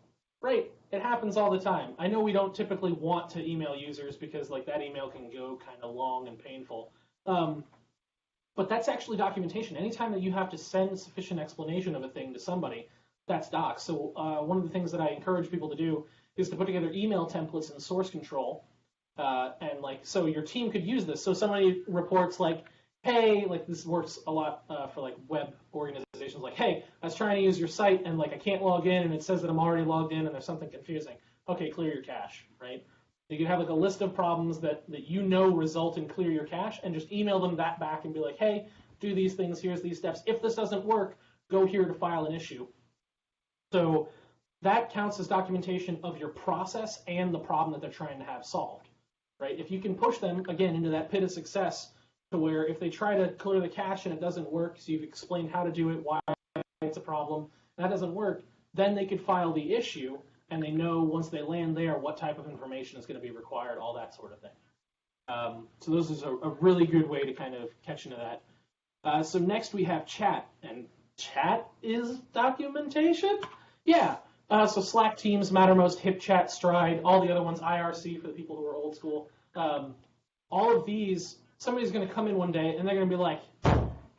Great, it happens all the time. I know we don't typically want to email users because like that email can go kind of long and painful. But But that's actually documentation. Anytime that you have to send sufficient explanation of a thing to somebody, that's docs. So one of the things that I encourage people to do is to put together email templates in source control. And like, so your team could use this. So somebody reports like, hey, like this works a lot for like web organizations. Like, hey, I was trying to use your site and like I can't log in and it says that I'm already logged in and there's something confusing. Okay, clear your cache, right? You can have like a list of problems that you know result in clear your cache and just email them that back and be like, hey, do these things, here's these steps. If this doesn't work, go here to file an issue. So that counts as documentation of your process and the problem that they're trying to have solved, right? If you can push them, again, into that pit of success to where if they try to clear the cache and it doesn't work, so you've explained how to do it, why it's a problem, and that doesn't work, then they could file the issue and they know once they land there what type of information is going to be required, all that sort of thing. So this is a really good way to kind of catch into that. So next we have chat, and chat is documentation? Yeah. So Slack, Teams, Mattermost, HipChat, Stride, all the other ones, IRC for the people who are old school. All of these, somebody's going to come in one day and they're going to be like,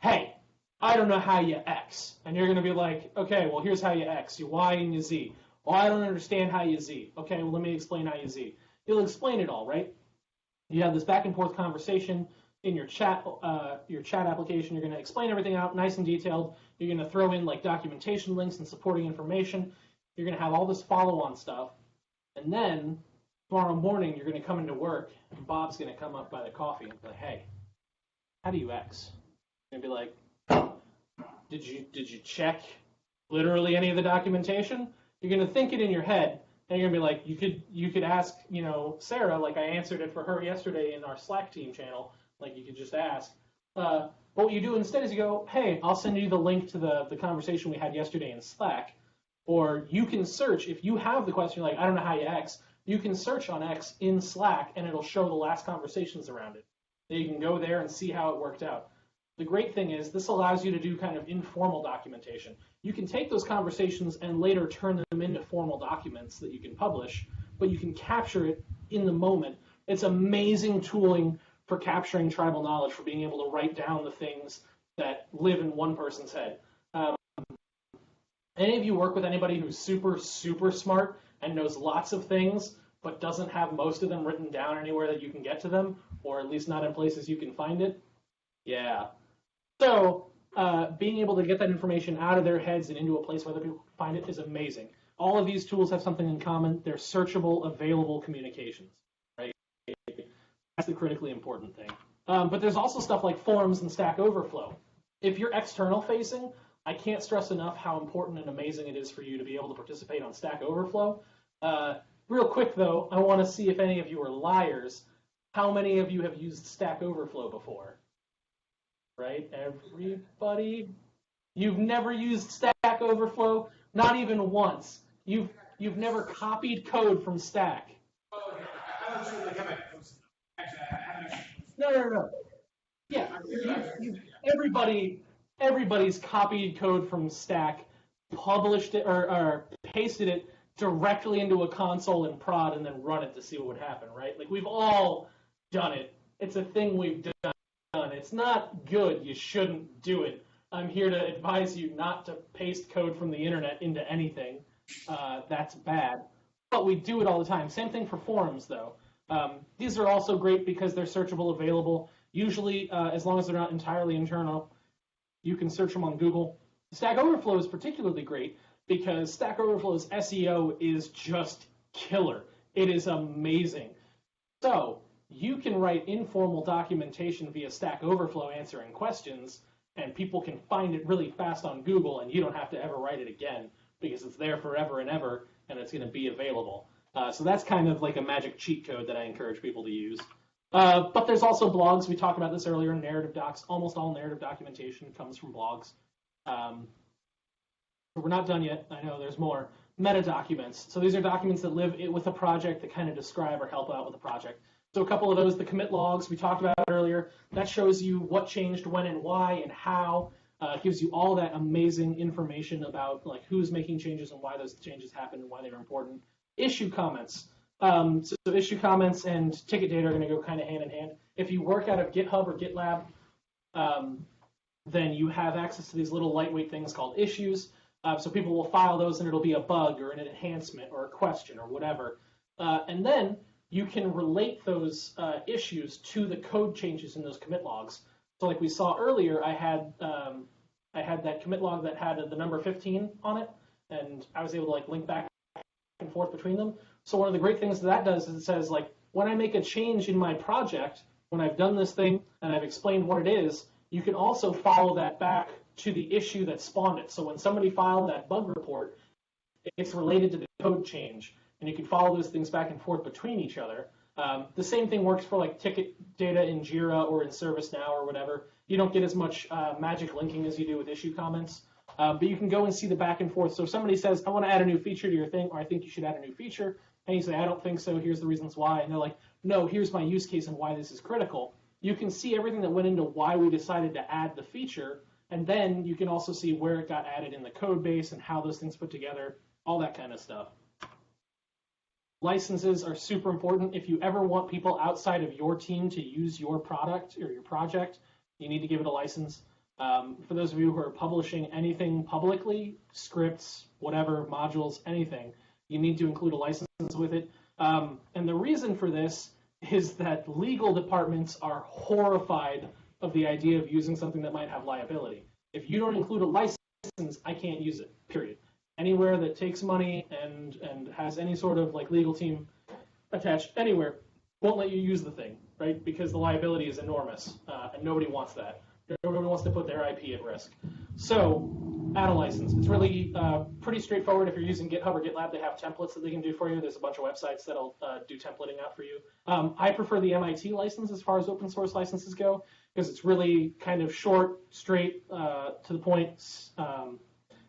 hey, I don't know how you X. And you're going to be like, okay, well, here's how you X, your Y and your Z. Well, I don't understand how you Z. Okay, well, let me explain how you Z. You'll explain it all, right? You have this back and forth conversation in your chat application. You're going to explain everything out nice and detailed. You're going to throw in like documentation links and supporting information. You're going to have all this follow-on stuff. And then tomorrow morning, you're going to come into work, and Bob's going to come up by the coffee and be like, hey, how do you X? And be like, did you check literally any of the documentation? You're going to think it in your head, and you're going to be like, you could ask, Sarah, like I answered it for her yesterday in our Slack team channel, like you could just ask. But what you do instead is you go, hey, I'll send you the link to the conversation we had yesterday in Slack. Or you can search, if you have the question, like, I don't know how you X, you can search on X in Slack, and it'll show the last conversations around it. Then you can go there and see how it worked out. The great thing is this allows you to do kind of informal documentation. You can take those conversations and later turn them into formal documents that you can publish, but you can capture it in the moment. It's amazing tooling for capturing tribal knowledge, for being able to write down the things that live in one person's head. Any of you work with anybody who's super, super smart and knows lots of things, but doesn't have most of them written down anywhere that you can get to them, or at least not in places you can find it? Yeah. So being able to get that information out of their heads and into a place where other people can find it is amazing. All of these tools have something in common. They're searchable, available communications, right? That's the critically important thing. But there's also stuff like forums and Stack Overflow. If you're external facing, I can't stress enough how important and amazing it is for you to be able to participate on Stack Overflow. Real quick, though, I want to see if any of you are liars. How many of you have used Stack Overflow before? Right? Everybody? You've never used Stack Overflow? Not even once. You've never copied code from Stack. No. Yeah, everybody's copied code from Stack, published it or pasted it directly into a console in prod, and then run it to see what would happen, right? Like, we've all done it. It's a thing we've done. It's not good. You shouldn't do it. I'm here to advise you not to paste code from the internet into anything. That's bad. But we do it all the time. Same thing for forums, though. These are also great because they're searchable, available. Usually, as long as they're not entirely internal, you can search them on Google. Stack Overflow is particularly great because Stack Overflow's SEO is just killer. It is amazing. So you can write informal documentation via Stack Overflow answering questions, and people can find it really fast on Google, and you don't have to ever write it again because it's there forever and ever, and it's going to be available. So that's kind of like a magic cheat code that I encourage people to use. But there's also blogs. We talked about this earlier, narrative docs. Almost all narrative documentation comes from blogs. We're not done yet. I know there's more. Meta documents. So these are documents that live with a project that kind of describe or help out with the project. So a couple of those, the commit logs we talked about earlier, that shows you what changed, when, and why, and how. It gives you all that amazing information about like who's making changes and why those changes happened and why they're important. Issue comments. So issue comments and ticket data are going to go kind of hand in hand. If you work out of GitHub or GitLab, then you have access to these little lightweight things called issues. So people will file those, and it'll be a bug or an enhancement or a question or whatever. And then you can relate those issues to the code changes in those commit logs. So like we saw earlier, I had that commit log that had the number 15 on it, and I was able to like link back and forth between them. So one of the great things that does is it says, like, when I make a change in my project, when I've done this thing and I've explained what it is, you can also follow that back to the issue that spawned it. So when somebody filed that bug report, it's related to the code change, and you can follow those things back and forth between each other. The same thing works for like ticket data in Jira or in ServiceNow or whatever. You don't get as much magic linking as you do with issue comments, but you can go and see the back and forth. So if somebody says, I want to add a new feature to your thing, or I think you should add a new feature, and you say, I don't think so, here's the reasons why, and they're like, no, here's my use case and why this is critical. You can see everything that went into why we decided to add the feature, and then you can also see where it got added in the code base and how those things put together, all that kind of stuff. Licenses are super important. If you ever want people outside of your team to use your product or your project, you need to give it a license. For those of you who are publishing anything publicly, scripts, whatever, modules, anything, you need to include a license with it. And the reason for this is that legal departments are horrified of the idea of using something that might have liability. If you don't include a license, I can't use it, period. Anywhere that takes money and has any sort of like legal team attached anywhere won't let you use the thing, right? Because the liability is enormous, and nobody wants that. Nobody wants to put their IP at risk. So add a license. It's really pretty straightforward. If you're using GitHub or GitLab, they have templates that they can do for you. There's a bunch of websites that'll do templating out for you. I prefer the MIT license as far as open source licenses go, because it's really kind of short, straight, to the point.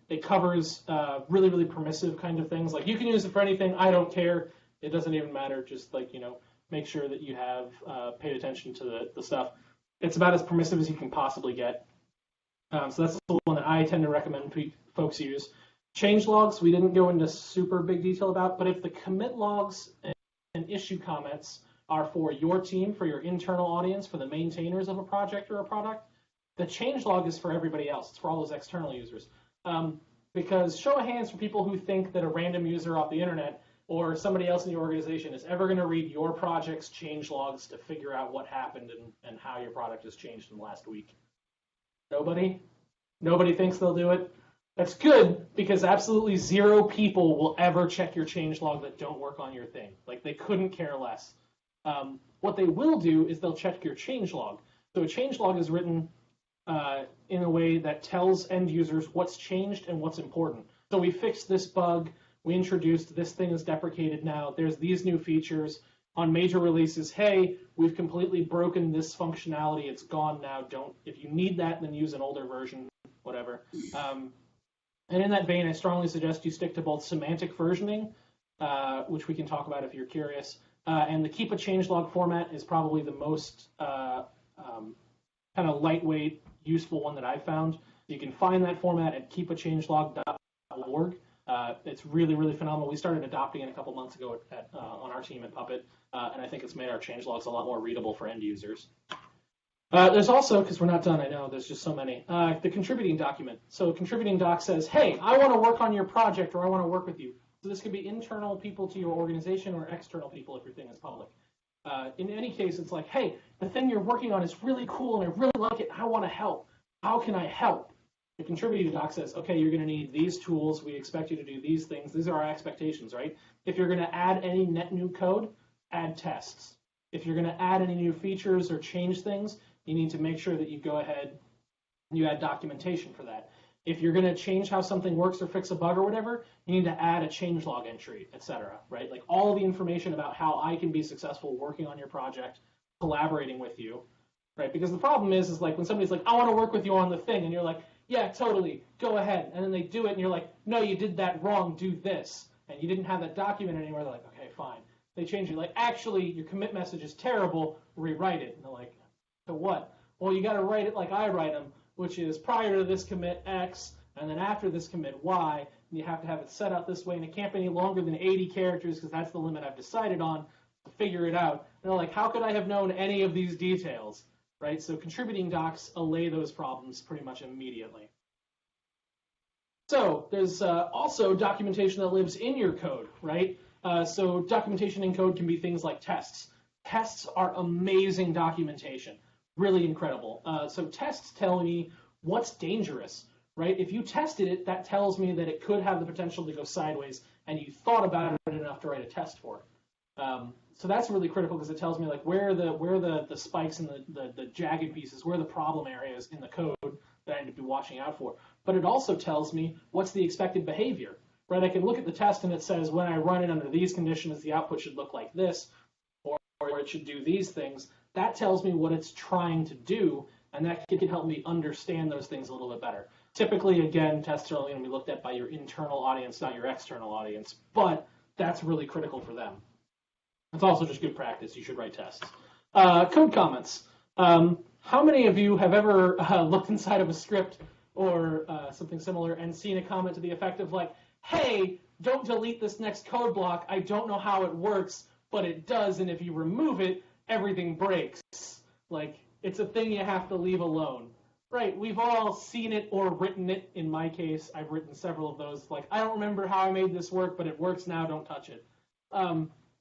It covers really, really permissive kind of things. Like, you can use it for anything. I don't care. It doesn't even matter. Just like, make sure that you have paid attention to the stuff. It's about as permissive as you can possibly get. So that's the one that I tend to recommend folks use. Change logs, we didn't go into super big detail about, but if the commit logs and issue comments are for your team, for your internal audience, for the maintainers of a project or a product, the change log is for everybody else. It's for all those external users. Because show of hands for people who think that a random user off the internet or somebody else in the organization is ever going to read your project's change logs to figure out what happened and how your product has changed in the last week. Nobody? Nobody thinks they'll do it? That's good, because absolutely zero people will ever check your change log that don't work on your thing. Like, they couldn't care less. What they will do is they'll check your change log. So a change log is written in a way that tells end users what's changed and what's important. So we fixed this bug. We introduced this thing is deprecated now. There's these new features. On major releases, hey, we've completely broken this functionality. It's gone now. If you need that, then use an older version, whatever. And in that vein, I strongly suggest you stick to both semantic versioning, which we can talk about if you're curious, and the keep a changelog format is probably the most kind of lightweight, useful one that I've found. You can find that format at keepachangelog.org. It's really, really phenomenal. We started adopting it a couple months ago on our team at Puppet, and I think it's made our changelogs a lot more readable for end users. There's also, because we're not done, I know, there's just so many, the contributing document. So a contributing doc says, hey, I want to work on your project, or I want to work with you. So this could be internal people to your organization or external people if your thing is public. In any case, it's like, hey, the thing you're working on is really cool, and I really like it. I want to help. How can I help? The contributing doc says, okay, you're going to need these tools. We expect you to do these things. These are our expectations, right? If you're going to add any net new code, add tests. If you're going to add any new features or change things, you need to make sure that you go ahead and you add documentation for that. If you're going to change how something works or fix a bug or whatever, you need to add a changelog entry, etc. Right? Like all of the information about how I can be successful working on your project, collaborating with you, right? Because the problem is like when somebody's like, I want to work with you on the thing, and you're like, yeah, totally, go ahead. And then they do it, and you're like, no, you did that wrong, do this. And you didn't have that documented anywhere. They're like, okay, fine. They change it. Like, actually, your commit message is terrible, rewrite it. And they're like, so what? Well, you got to write it like I write them, which is prior to this commit X, and then after this commit Y, and you have to have it set out this way, and it can't be any longer than 80 characters because that's the limit I've decided on to figure it out. And they're like, how could I have known any of these details, right? So contributing docs allay those problems pretty much immediately. So there's also documentation that lives in your code, right? So documentation in code can be things like tests. Tests are amazing documentation, really incredible. So tests tell me what's dangerous, right? If you tested it, that tells me that it could have the potential to go sideways, and you thought about it enough to write a test for it. So that's really critical because it tells me like where the spikes and the jagged pieces, where are the problem areas in the code that I need to be watching out for. But it also tells me what's the expected behavior, right? I can look at the test and it says when I run it under these conditions, the output should look like this, or it should do these things. That tells me what it's trying to do, and that can help me understand those things a little bit better. Typically, again, tests are only going to be looked at by your internal audience, not your external audience, but that's really critical for them. It's also just good practice. You should write tests. Code comments. How many of you have ever looked inside of a script or something similar and seen a comment to the effect of like, hey, don't delete this next code block. I don't know how it works, but it does, and if you remove it, everything breaks. Like, it's a thing you have to leave alone. Right, we've all seen it or written it. In my case, I've written several of those. Like, I don't remember how I made this work, but it works now, don't touch it.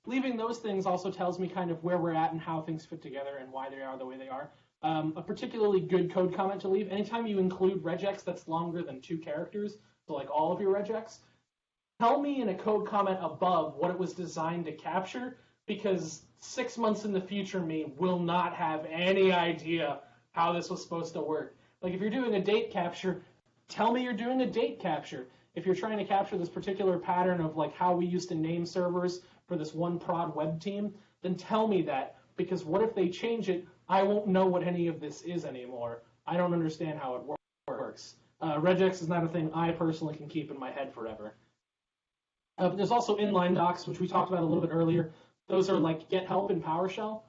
Leaving those things also tells me kind of where we're at and how things fit together and why they are the way they are. A particularly good code comment to leave, anytime you include regex that's longer than 2 characters, so like all of your regex, tell me in a code comment above what it was designed to capture, because 6 months in the future me will not have any idea how this was supposed to work. Like if you're doing a date capture, tell me you're doing a date capture. If you're trying to capture this particular pattern of like how we used to name servers for this one prod web team, then tell me that, because what if they change it? I won't know what any of this is anymore. I don't understand how it works. Regex is not a thing I personally can keep in my head forever. But there's also inline docs, which we talked about a little bit earlier. Those are like get help in PowerShell.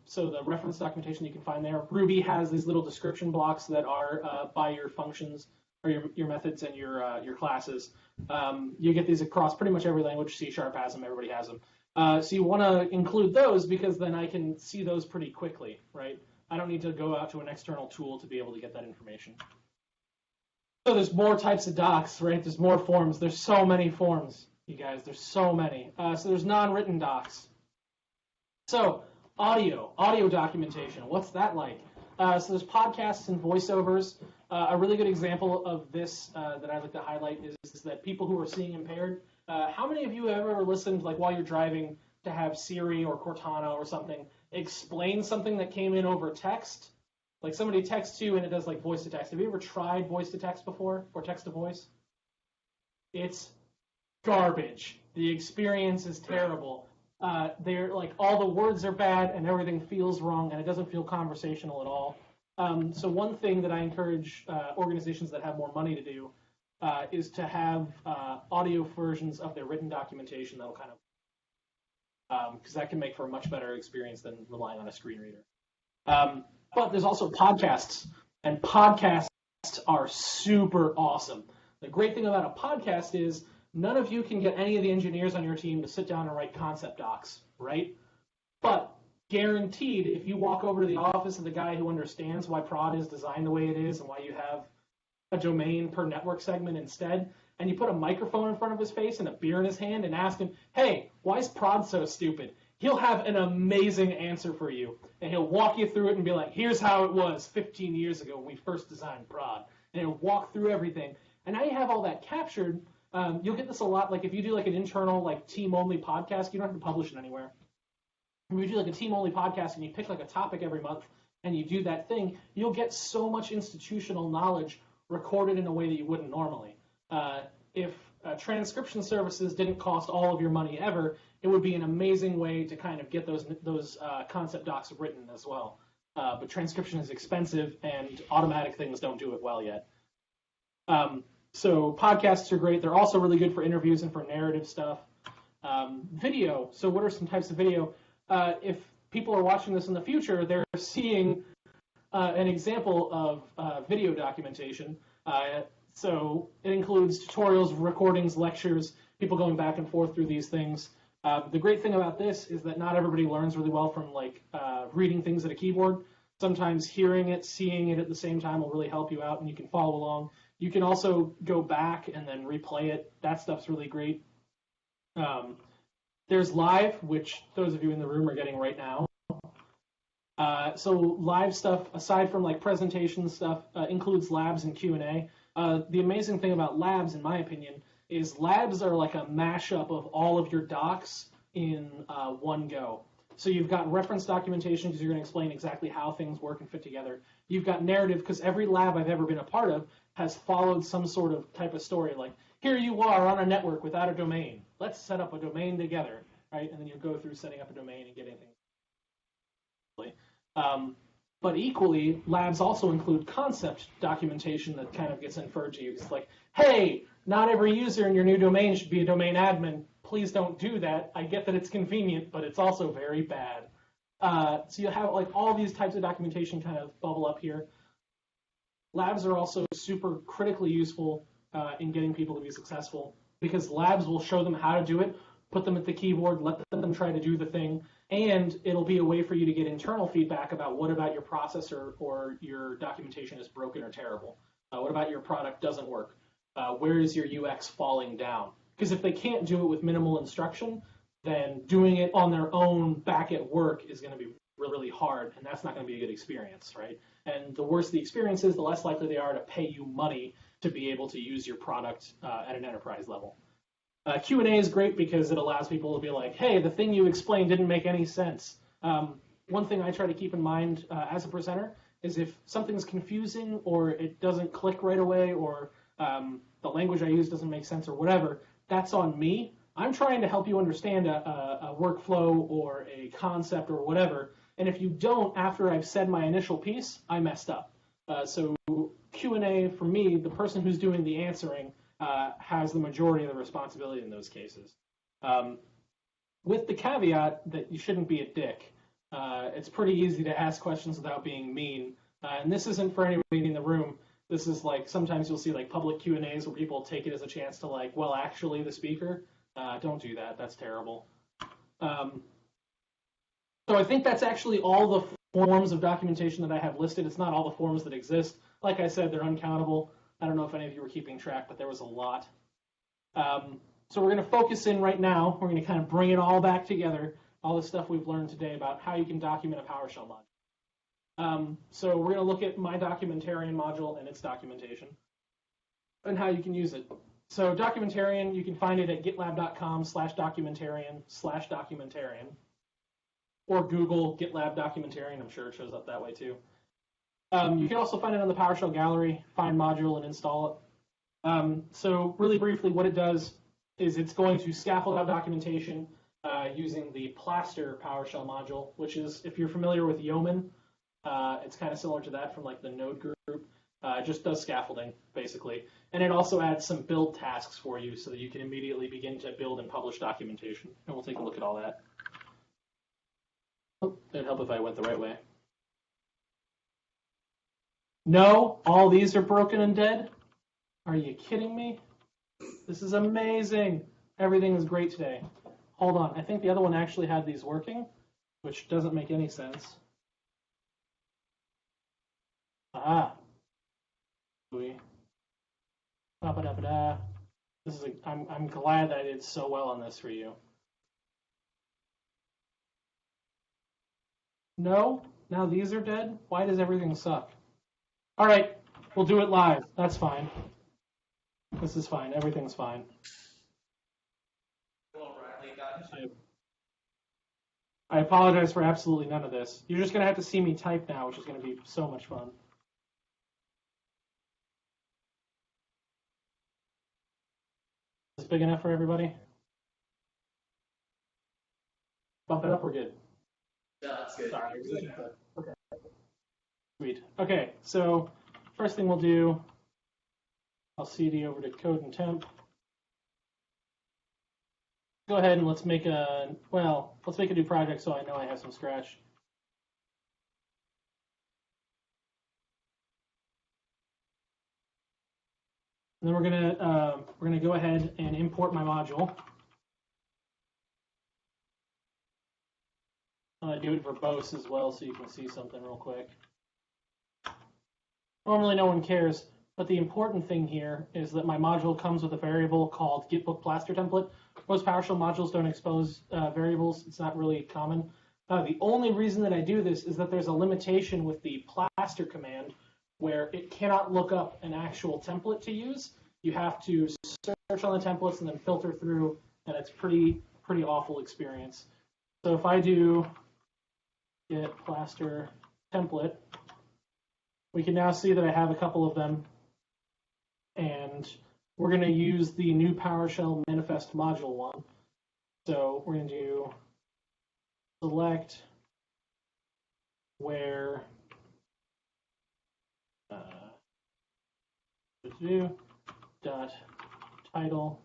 So the reference documentation you can find there. Ruby has these little description blocks that are by your functions or your methods and your classes. You get these across pretty much every language. C# has them. Everybody has them. So you want to include those because then I can see those pretty quickly, right? I don't need to go out to an external tool to be able to get that information. So there's more types of docs, right? There's more forms. There's so many forms, you guys. There's so many. So there's non-written docs. So audio documentation. What's that like? So there's podcasts and voiceovers. A really good example of this that I'd like to highlight is that people who are seeing impaired. How many of you have ever listened, like while you're driving, to have Siri or Cortana or something explain something that came in over text? Like somebody texts you and it does like voice to text. Have you ever tried voice to text before, or text to voice? It's garbage. The experience is terrible. They're like all the words are bad and everything feels wrong and it doesn't feel conversational at all. So one thing that I encourage organizations that have more money to do is to have audio versions of their written documentation that'll kind of, because that can make for a much better experience than relying on a screen reader. But there's also podcasts, and podcasts are super awesome. The great thing about a podcast is none of you can get any of the engineers on your team to sit down and write concept docs, right? But guaranteed, if you walk over to the office of the guy who understands why prod is designed the way it is and why you have a domain per network segment instead, and you put a microphone in front of his face and a beer in his hand and ask him, hey, why is prod so stupid? He'll have an amazing answer for you, and he'll walk you through it and be like, here's how it was 15 years ago when we first designed prod, and he'll walk through everything. And now you have all that captured. You'll get this a lot, like if you do like an internal like team-only podcast, you don't have to publish it anywhere. If you do like a team-only podcast and you pick like a topic every month and you do that thing, you'll get so much institutional knowledge recorded in a way that you wouldn't normally. If transcription services didn't cost all of your money ever, it would be an amazing way to kind of get those concept docs written as well. But transcription is expensive and automatic things don't do it well yet. So podcasts are great. They're also really good for interviews and for narrative stuff. Video. So what are some types of video? If people are watching this in the future, they're seeing an example of video documentation. So it includes tutorials, recordings, lectures, people going back and forth through these things. The great thing about this is that not everybody learns really well from like reading things at a keyboard. Sometimes hearing it, seeing it at the same time will really help you out, and you can follow along. You can also go back and then replay it. That stuff's really great. There's live, which those of you in the room are getting right now. So live stuff, aside from like presentation stuff, includes labs and Q&A. The amazing thing about labs, in my opinion, is labs are like a mashup of all of your docs in one go. So you've got reference documentation because you're going to explain exactly how things work and fit together. You've got narrative because every lab I've ever been a part of has followed some sort of type of story, like, here you are on a network without a domain. Let's set up a domain together, right? And then you go through setting up a domain and getting things. But equally, labs also include concept documentation that kind of gets inferred to you. It's like, hey, not every user in your new domain should be a domain admin. Please don't do that. I get that it's convenient, but it's also very bad. So you have like all these types of documentation kind of bubble up here. Labs are also super critically useful in getting people to be successful because labs will show them how to do it, put them at the keyboard, let them try to do the thing, and it'll be a way for you to get internal feedback about what about your process or your documentation is broken or terrible. What about your product doesn't work? Where is your UX falling down? Because if they can't do it with minimal instruction, then doing it on their own back at work is going to be really, really hard, and that's not going to be a good experience, right? And the worse the experience is, the less likely they are to pay you money to be able to use your product at an enterprise level. Q&A is great because it allows people to be like, hey, the thing you explained didn't make any sense. One thing I try to keep in mind as a presenter is if something's confusing or it doesn't click right away or the language I use doesn't make sense or whatever, that's on me. I'm trying to help you understand a workflow or a concept or whatever, and if you don't, after I've said my initial piece, I messed up. So Q&A, for me, the person who's doing the answering has the majority of the responsibility in those cases. With the caveat that you shouldn't be a dick. It's pretty easy to ask questions without being mean, and this isn't for anybody in the room. This is like, sometimes you'll see like public Q&As where people take it as a chance to like, well, actually the speaker. Don't do that. That's terrible. So I think that's actually all the forms of documentation that I have listed. It's not all the forms that exist. Like I said, they're uncountable. I don't know if any of you were keeping track, but there was a lot. So we're going to focus in right now. We're going to kind of bring it all back together, all the stuff we've learned today about how you can document a PowerShell module. So we're going to look at my documentarian module and its documentation and how you can use it. So documentarian, you can find it at gitlab.com/documentarian/documentarian, or Google GitLab documentarian. I'm sure it shows up that way too. You can also find it on the PowerShell gallery, find module and install it. So really briefly, what it does is it's going to scaffold out documentation using the Plaster PowerShell module, which is, if you're familiar with Yeoman, it's kind of similar to that from like the Node group. It just does scaffolding, basically. And it also adds some build tasks for you so that you can immediately begin to build and publish documentation. And we'll take a look at all that. Oh, it'd help if I went the right way. No, all these are broken and dead? Are you kidding me? This is amazing. Everything is great today. Hold on, I think the other one actually had these working, which doesn't make any sense. Ah. This is I'm glad that I did so well on this for you. No, now these are dead. Why does everything suck? All right, we'll do it live. That's fine. This is fine. Everything's fine. I apologize for absolutely none of this. You're just going to have to see me type now, which is going to be so much fun. Is this big enough for everybody? Bump it up, we're good. Yeah, that's good. Sorry. Okay. Sweet. Okay, so first thing we'll do, I'll CD over to code and temp. Go ahead and let's make a new project so I know I have some scratch. And then we're gonna go ahead and import my module. I'm going to do it verbose as well so you can see something real quick. Normally no one cares, but the important thing here is that my module comes with a variable called getBook plaster template. Most PowerShell modules don't expose variables. It's not really common. The only reason that I do this is that there's a limitation with the plaster command where it cannot look up an actual template to use. You have to search on the templates and then filter through, and it's pretty awful experience. So if I do get plaster template, we can now see that I have a couple of them, and we're going to use the new PowerShell manifest module one. So we're going to do select where dot title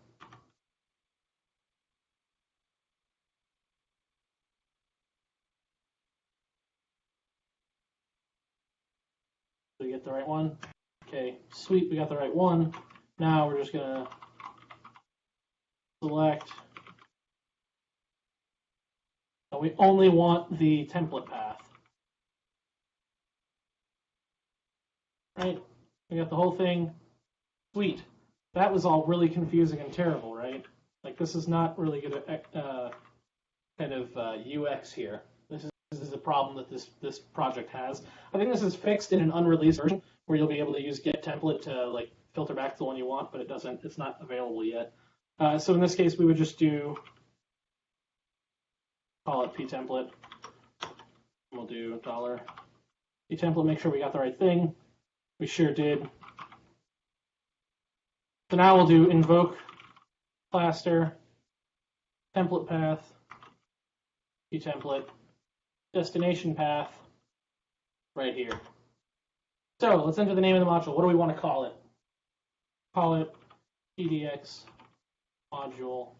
we get the right one. Okay, sweet, we got the right one. Now we're just gonna select, and we only want the template path. Right, we got the whole thing. Sweet. That was all really confusing and terrible, right? Like, this is not really good kind of UX here. This is a problem that this project has. I think this is fixed in an unreleased version where you'll be able to use get template to like filter back to the one you want, but it's not available yet. So in this case, we would just call it ptemplate. We'll do $ptemplate, make sure we got the right thing. We sure did. So now we'll do invoke plaster template path, ptemplate destination path right here. So let's enter the name of the module. What do we want to call it? Call it PDX module.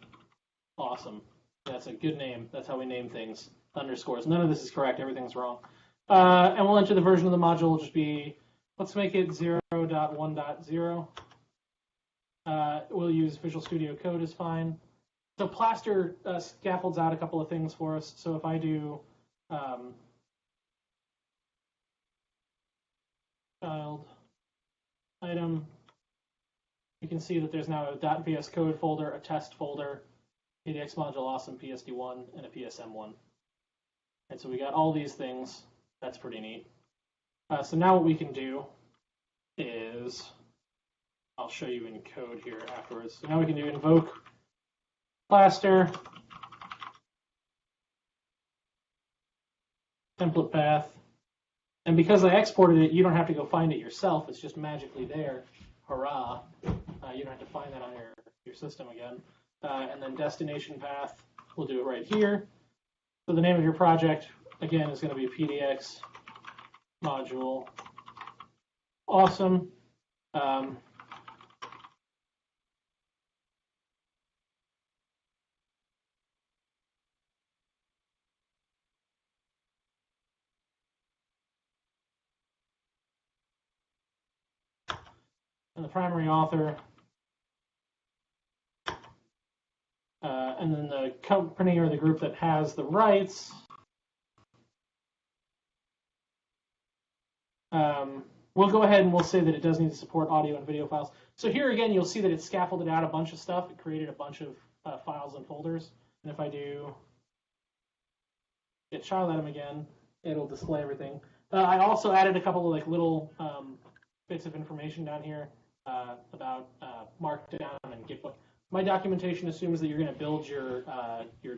Awesome. That's a good name. That's how we name things. Underscores. None of this is correct. Everything's wrong. And we'll enter the version of the module. Will just be, let's make it 0.1.0. We'll use Visual Studio Code is fine. So plaster scaffolds out a couple of things for us. So if I do child item, you can see that there's now a .vs code folder, a test folder, PDX module awesome PSD1, and a PSM1. And so we got all these things. That's pretty neat. So now what we can do is, I'll show you in code here afterwards. So now we can do invoke plaster template path. And because I exported it, you don't have to go find it yourself. It's just magically there. Hurrah. You don't have to find that on your system again. And then destination path, we'll do it right here. So the name of your project, again, is going to be PDX module. Awesome. And the primary author, and then the company or the group that has the rights. We'll go ahead and we'll say that it does need to support audio and video files. So here again, you'll see that it's scaffolded out a bunch of stuff. It created a bunch of files and folders. And if I do get child item again, it'll display everything. I also added a couple of like little bits of information down here about Markdown and Gitbook. My documentation assumes that you're going to build your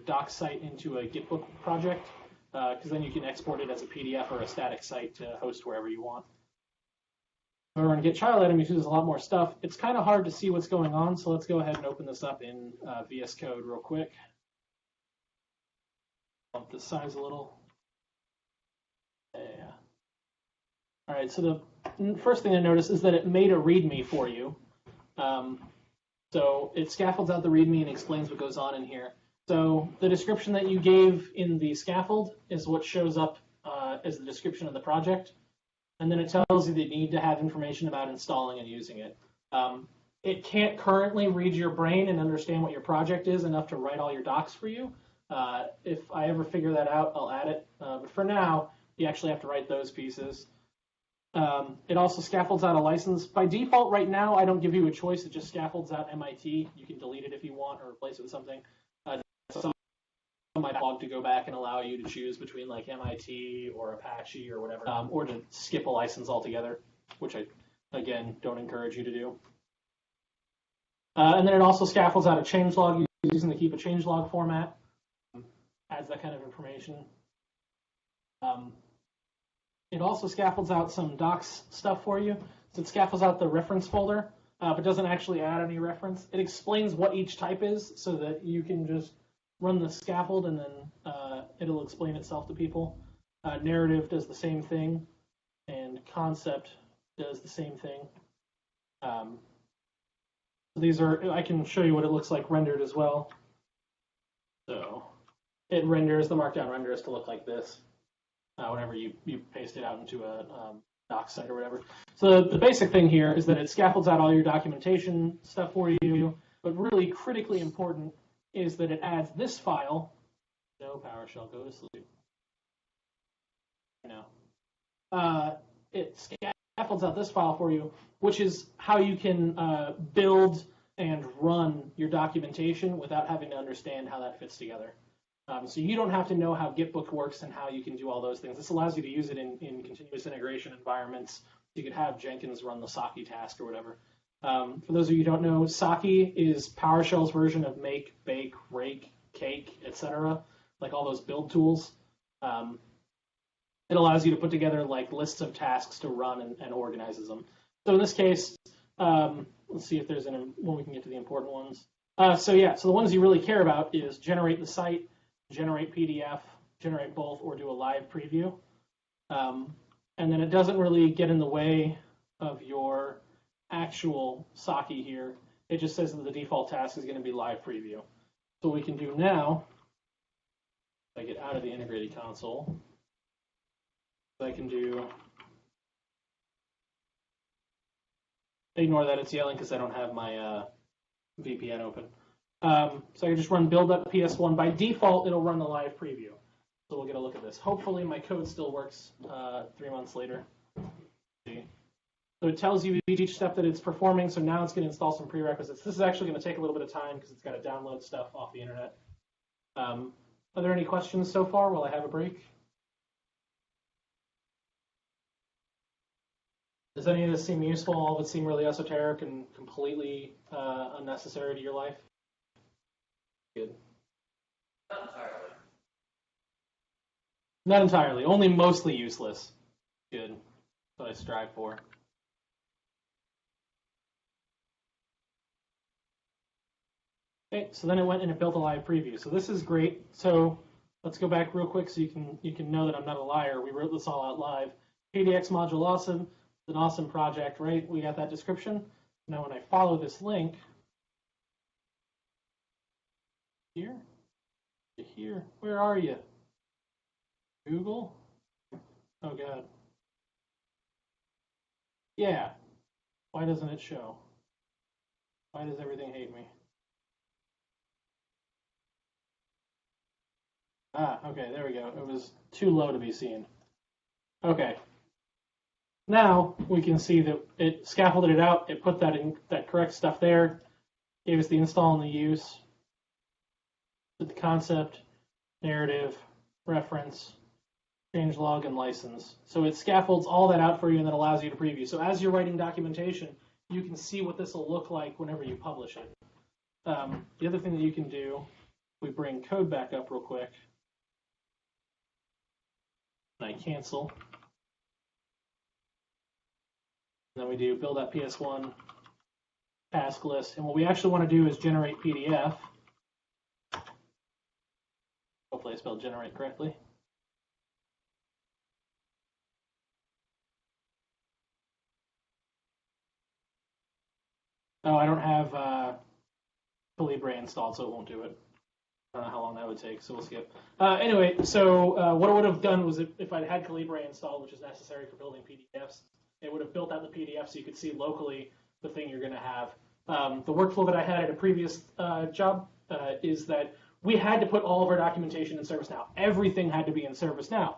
doc site into a Gitbook project, because then you can export it as a PDF or a static site to host wherever you want. We're going to get child item because there's a lot more stuff. It's kind of hard to see what's going on, so let's go ahead and open this up in VS Code real quick. Bump this size a little. Yeah. All right, so the first thing I notice is that it made a README for you. So it scaffolds out the README and explains what goes on in here. So the description that you gave in the scaffold is what shows up as the description of the project. And then it tells you that you need to have information about installing and using it. It can't currently read your brain and understand what your project is enough to write all your docs for you. If I ever figure that out, I'll add it. But for now, you actually have to write those pieces. It also scaffolds out a license. By default, right now, I don't give you a choice. It just scaffolds out MIT. You can delete it if you want or replace it with something. Some might blog to go back and allow you to choose between like MIT or Apache or whatever, or to skip a license altogether, which I, again, don't encourage you to do. And then it also scaffolds out a changelog using the keep a changelog format. Adds that kind of information. It also scaffolds out some docs stuff for you. So it scaffolds out the reference folder, but doesn't actually add any reference. It explains what each type is so that you can just run the scaffold and then it'll explain itself to people. Narrative does the same thing, and concept does the same thing. So these are, I can show you what it looks like rendered as well. So it renders, the markdown renders to look like this. Whenever you paste it out into a doc site or whatever. So the basic thing here is that it scaffolds out all your documentation stuff for you, but really critically important is that it adds this file. No, PowerShell, go to sleep. No. It scaffolds out this file for you, which is how you can build and run your documentation without having to understand how that fits together. So you don't have to know how Gitbook works and how you can do all those things. This allows you to use it in continuous integration environments. You could have Jenkins run the Saki task or whatever. For those of you who don't know, Saki is PowerShell's version of make, bake, rake, cake, etc. Like all those build tools. It allows you to put together like lists of tasks to run and organizes them. So in this case, let's see if there's when we can get to the important ones. So the ones you really care about is generate the site, generate PDF, generate both, or do a live preview. And then it doesn't really get in the way of your actual Saki here. It just says that the default task is going to be live preview. So what we can do now, if I get out of the integrated console, I can do, ignore that it's yelling because I don't have my VPN open. So I can just run build.ps1. By default, it'll run the live preview. So we'll get a look at this. Hopefully my code still works 3 months later. So it tells you each step that it's performing. So now it's going to install some prerequisites. This is actually going to take a little bit of time because it's got to download stuff off the internet. Are there any questions so far while I have a break? Does any of this seem useful? All of it seem really esoteric and completely unnecessary to your life? Good. Not entirely. Not entirely. Only mostly useless. Good. That's what I strive for. Okay, so then it went and it built a live preview. So this is great. So let's go back real quick so you can know that I'm not a liar. We wrote this all out live. PDX module awesome. It's an awesome project, right? We got that description. Now when I follow this link, here, where are you? Google? Oh God. Yeah. Why doesn't it show? Why does everything hate me? Okay, there we go. It was too low to be seen. Okay. Now we can see that it scaffolded it out. It put that correct stuff there. Gave us the install and the use. The concept, narrative, reference, changelog, and license. So it scaffolds all that out for you and then allows you to preview. So as you're writing documentation, you can see what this will look like whenever you publish it. The other thing that you can do, we bring code back up real quick. And I cancel. And then we do build.ps1 task list. And what we actually want to do is generate PDF. Hopefully I spelled generate correctly. Oh, I don't have Calibre installed, so it won't do it. I don't know how long that would take, so we'll skip. Anyway, so what I would have done was if I'd had Calibre installed, which is necessary for building PDFs, it would have built out the PDF so you could see locally the thing you're going to have. The workflow that I had at a previous job is that we had to put all of our documentation in ServiceNow. Everything had to be in ServiceNow.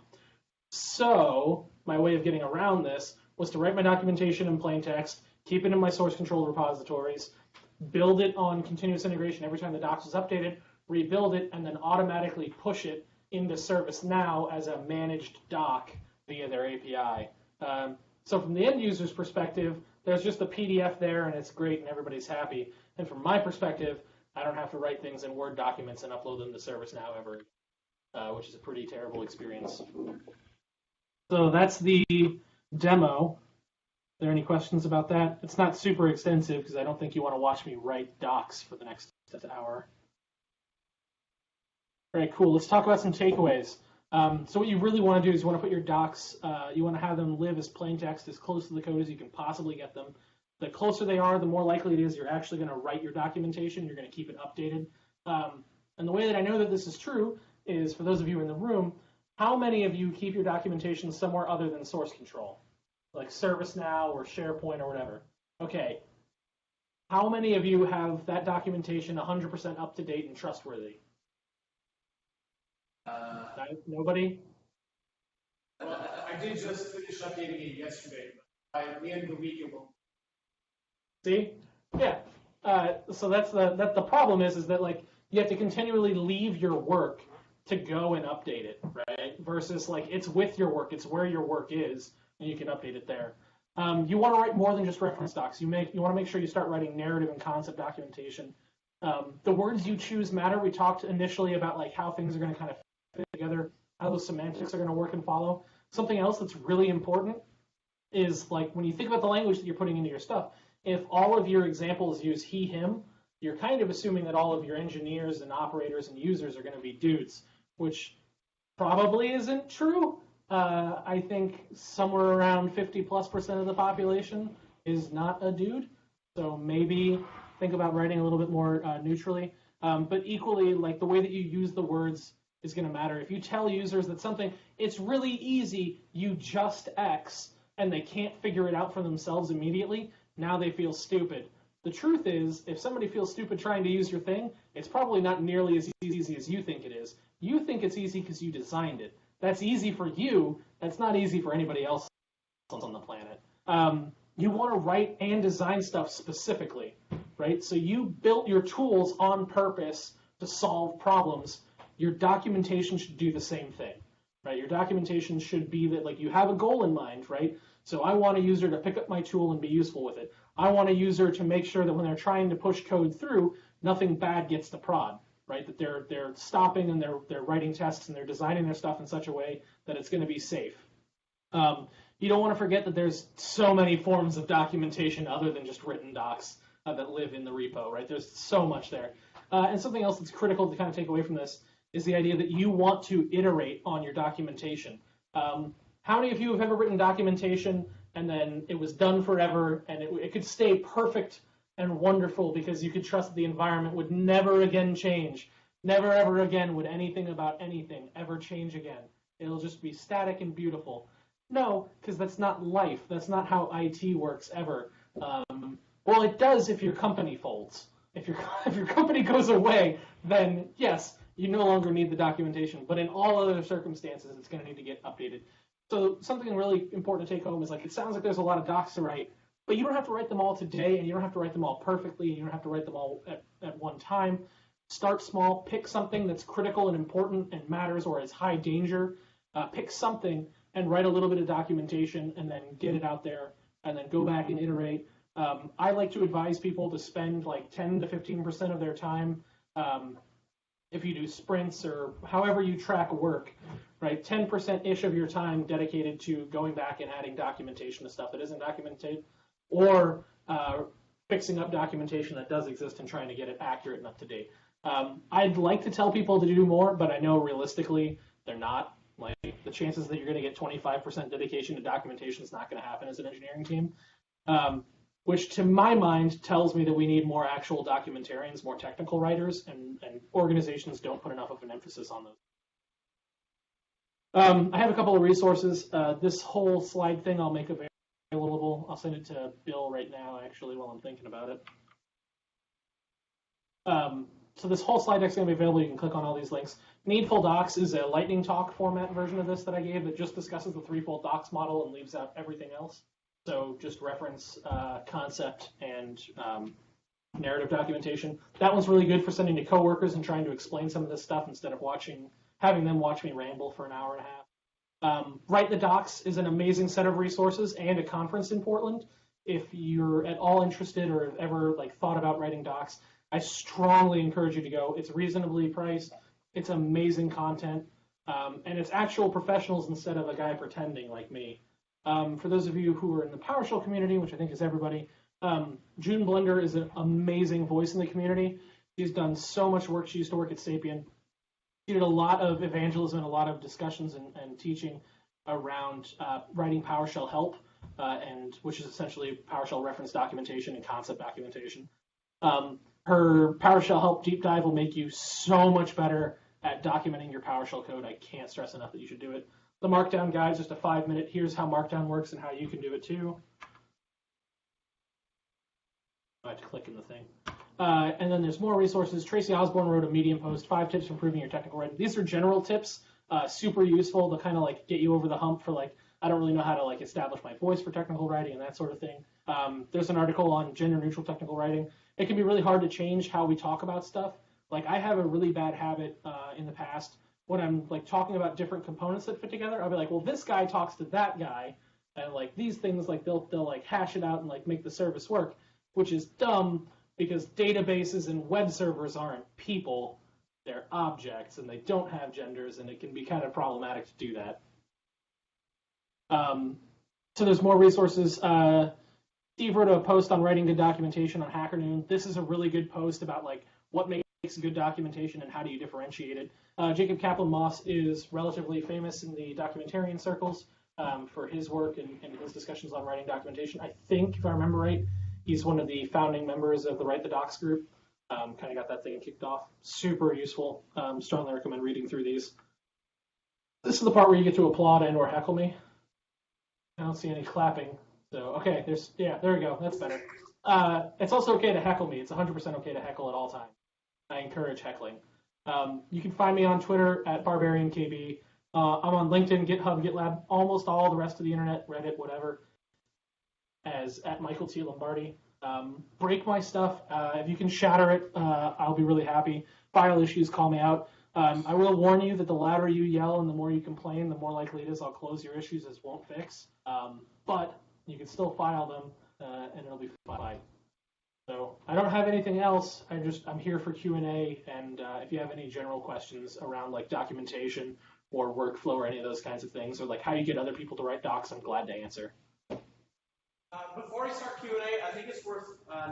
So my way of getting around this was to write my documentation in plain text, keep it in my source control repositories, build it on continuous integration every time the docs was updated, rebuild it, and then automatically push it into ServiceNow as a managed doc via their API. So from the end user's perspective, there's just a PDF there, and it's great, and everybody's happy. And from my perspective, I don't have to write things in Word documents and upload them to ServiceNow ever, which is a pretty terrible experience. So that's the demo. Are there any questions about that? It's not super extensive because I don't think you want to watch me write docs for the next hour. All right, cool. Let's talk about some takeaways. So what you really want to do is you want to put your docs, you want to have them live as plain text, as close to the code as you can possibly get them. The closer they are, the more likely it is you're actually going to write your documentation. You're going to keep it updated. And the way that I know that this is true is, for those of you in the room, how many of you keep your documentation somewhere other than source control, like ServiceNow or SharePoint or whatever? Okay. How many of you have that documentation 100% up to date and trustworthy? Nobody? I did just finish updating it yesterday. By the end of the week, it will. See? Yeah. So that's the problem is that, like, you have to continually leave your work to go and update it, right? Versus, like, it's with your work, it's where your work is, and you can update it there. You want to write more than just reference docs. You want to make sure you start writing narrative and concept documentation. The words you choose matter. We talked initially about, like, how things are going to kind of fit together, how those semantics are going to work and follow. Something else that's really important is, like, when you think about the language that you're putting into your stuff, if all of your examples use he, him, you're kind of assuming that all of your engineers and operators and users are going to be dudes, which probably isn't true. I think somewhere around 50+% of the population is not a dude. So maybe think about writing a little bit more neutrally. But equally, like, the way that you use the words is going to matter. If you tell users that something, it's really easy, you just X, and they can't figure it out for themselves immediately, now they feel stupid. The truth is, if somebody feels stupid trying to use your thing, it's probably not nearly as easy as you think it is. You think it's easy because you designed it. That's easy for you. That's not easy for anybody else on the planet. You want to write and design stuff specifically, right? So you built your tools on purpose to solve problems. Your documentation should do the same thing, right? Your documentation should be that, like, you have a goal in mind, right? So I want a user to pick up my tool and be useful with it. I want a user to make sure that when they're trying to push code through, nothing bad gets to prod, right? That they're stopping and they're writing tests and they're designing their stuff in such a way that it's going to be safe. You don't want to forget that there's so many forms of documentation other than just written docs that live in the repo, right? There's so much there. And something else that's critical to kind of take away from this is the idea that you want to iterate on your documentation. How many of you have ever written documentation and then it was done forever and it could stay perfect and wonderful because you could trust that the environment would never again change? Never ever again would anything about anything ever change again. It'll just be static and beautiful. No, because that's not life. That's not how IT works ever. Well, it does if your company folds. If your company goes away, then yes, you no longer need the documentation. But in all other circumstances, it's going to need to get updated. So something really important to take home is, like, it sounds like there's a lot of docs to write, but you don't have to write them all today, and you don't have to write them all perfectly, and you don't have to write them all at one time. Start small. Pick something that's critical and important and matters or is high danger. Pick something and write a little bit of documentation and then get it out there and then go back and iterate. I like to advise people to spend like 10 to 15% of their time, if you do sprints or however you track work, right? 10%-ish of your time dedicated to going back and adding documentation to stuff that isn't documented, or fixing up documentation that does exist and trying to get it accurate and up to date. I'd like to tell people to do more, but I know realistically they're not. Like, the chances that you're going to get 25% dedication to documentation is not going to happen as an engineering team, which to my mind tells me that we need more actual documentarians, more technical writers, and organizations don't put enough of an emphasis on those. I have a couple of resources. This whole slide thing I'll make available. I'll send it to Bill right now, actually, while I'm thinking about it. So this whole slide deck is going to be available. You can click on all these links. Needful Docs is a lightning talk format version of this that I gave that just discusses the threefold docs model and leaves out everything else. So just reference concept and narrative documentation. That one's really good for sending to coworkers and trying to explain some of this stuff instead of having them watch me ramble for an hour and a half. Write the Docs is an amazing set of resources and a conference in Portland. If you're at all interested or have ever thought about writing docs, I strongly encourage you to go. It's reasonably priced. It's amazing content, and it's actual professionals instead of a guy pretending like me. For those of you who are in the PowerShell community, which I think is everybody, June Blender is an amazing voice in the community. She's done so much work. She used to work at Sapien. She did a lot of evangelism and a lot of discussions and teaching around writing PowerShell help, which is essentially PowerShell reference documentation and concept documentation. Her PowerShell help deep dive will make you so much better at documenting your PowerShell code. I can't stress enough that you should do it. The Markdown guide is just a 5-minute, here's how Markdown works and how you can do it too. I have to click in the thing. And then there's more resources. Tracy Osborne wrote a Medium post, 5 tips for improving your technical writing. These are general tips, super useful to kind of get you over the hump for I don't really know how to establish my voice for technical writing and that sort of thing. There's an article on gender neutral technical writing. It can be really hard to change how we talk about stuff. I have a really bad habit in the past when I'm talking about different components that fit together. I'll be like, well, this guy talks to that guy, and these things they'll hash it out and make the service work, which is dumb because databases and web servers aren't people, they're objects, and they don't have genders, and it can be kind of problematic to do that. So there's more resources. Steve wrote a post on writing good documentation on HackerNoon. This is a really good post about what makes good documentation and how do you differentiate it. Jacob Kaplan-Moss is relatively famous in the documentarian circles for his work and his discussions on writing documentation. I think, if I remember right, he's one of the founding members of the Write the Docs group. Kind of got that thing kicked off. Super useful. Strongly recommend reading through these. This is the part where you get to applaud and or heckle me. I don't see any clapping. So, okay, there we go. That's better. It's also okay to heckle me. It's 100% okay to heckle at all times. I encourage heckling. You can find me on Twitter at BarbarianKB. I'm on LinkedIn, GitHub, GitLab, almost all the rest of the internet, Reddit, whatever, as at Michael T. Lombardi. Break my stuff. If you can shatter it, I'll be really happy. File issues, call me out. I will warn you that the louder you yell and the more you complain, the more likely it is I'll close your issues as won't fix. But you can still file them, and it'll be fine. So I don't have anything else. I'm here for Q&A, and if you have any general questions around documentation or workflow or any of those kinds of things, or how you get other people to write docs, I'm glad to answer. Before we start Q&A, I think it's worth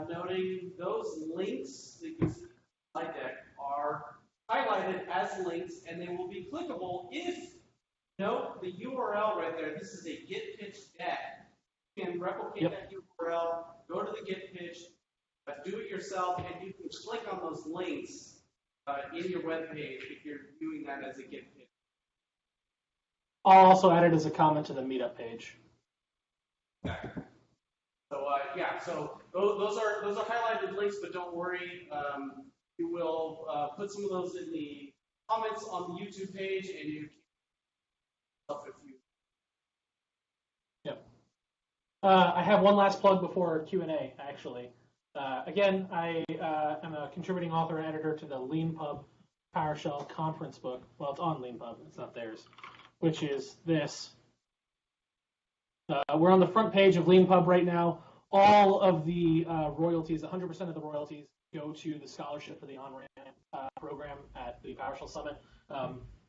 noting those links that you see in the slide deck are highlighted as links, and they will be clickable if, note the URL right there, this is a Git pitch deck. You can replicate that URL, go to the Git pitch, do it yourself, and you can click on those links in your web page if you're doing that as a Git pitch. I'll also add it as a comment to the Meetup page. Okay. So those are highlighted links, but don't worry, we will put some of those in the comments on the YouTube page, and you can if you. Yep. I have one last plug before Q&A, actually. Again, I am a contributing author and editor to the LeanPub PowerShell conference book. Well, it's on LeanPub, it's not theirs, which is this. We're on the front page of LeanPub right now. All of the royalties, 100% of the royalties, go to the scholarship for the on-ramp program at the PowerShell Summit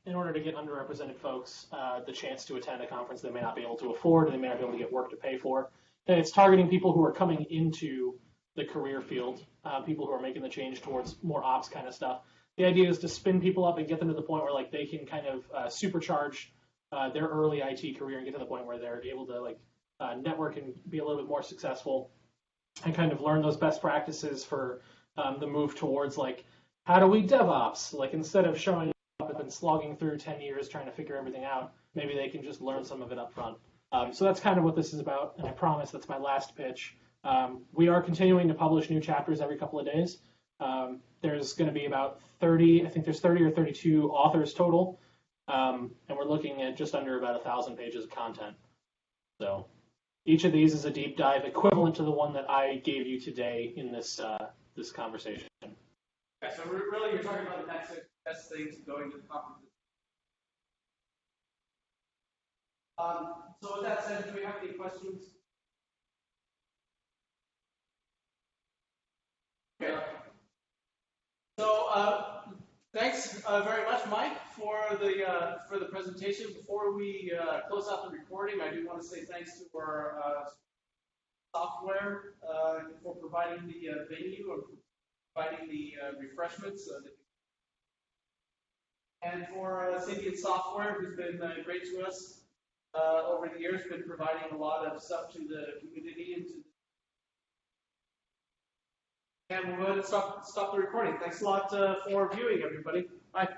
in order to get underrepresented folks the chance to attend a conference they may not be able to afford, and they may not be able to get work to pay for. And it's targeting people who are coming into the career field, people who are making the change towards more ops kind of stuff. The idea is to spin people up and get them to the point where they can kind of supercharge their early IT career and get to the point where they're able to network and be a little bit more successful and kind of learn those best practices for the move towards how do we DevOps? Instead of showing up and slogging through 10 years trying to figure everything out, maybe they can just learn some of it up front. So that's kind of what this is about, and I promise that's my last pitch. We are continuing to publish new chapters every couple of days. there's going to be about 30, I think there's 30 or 32 authors total, and we're looking at just under about 1,000 pages of content. So each of these is a deep dive equivalent to the one that I gave you today in this this conversation. Okay, so really you're talking about the next best thing to going to the conference. So with that said, do we have any questions? Okay. So thanks very much, Mike, for the presentation. Before we close out the recording, I do want to say thanks to our software for providing the venue and providing the refreshments. And for Sapient Software, who's been great to us over the years, been providing a lot of stuff to the community and we'll go ahead and stop the recording. Thanks a lot for viewing, everybody. Bye.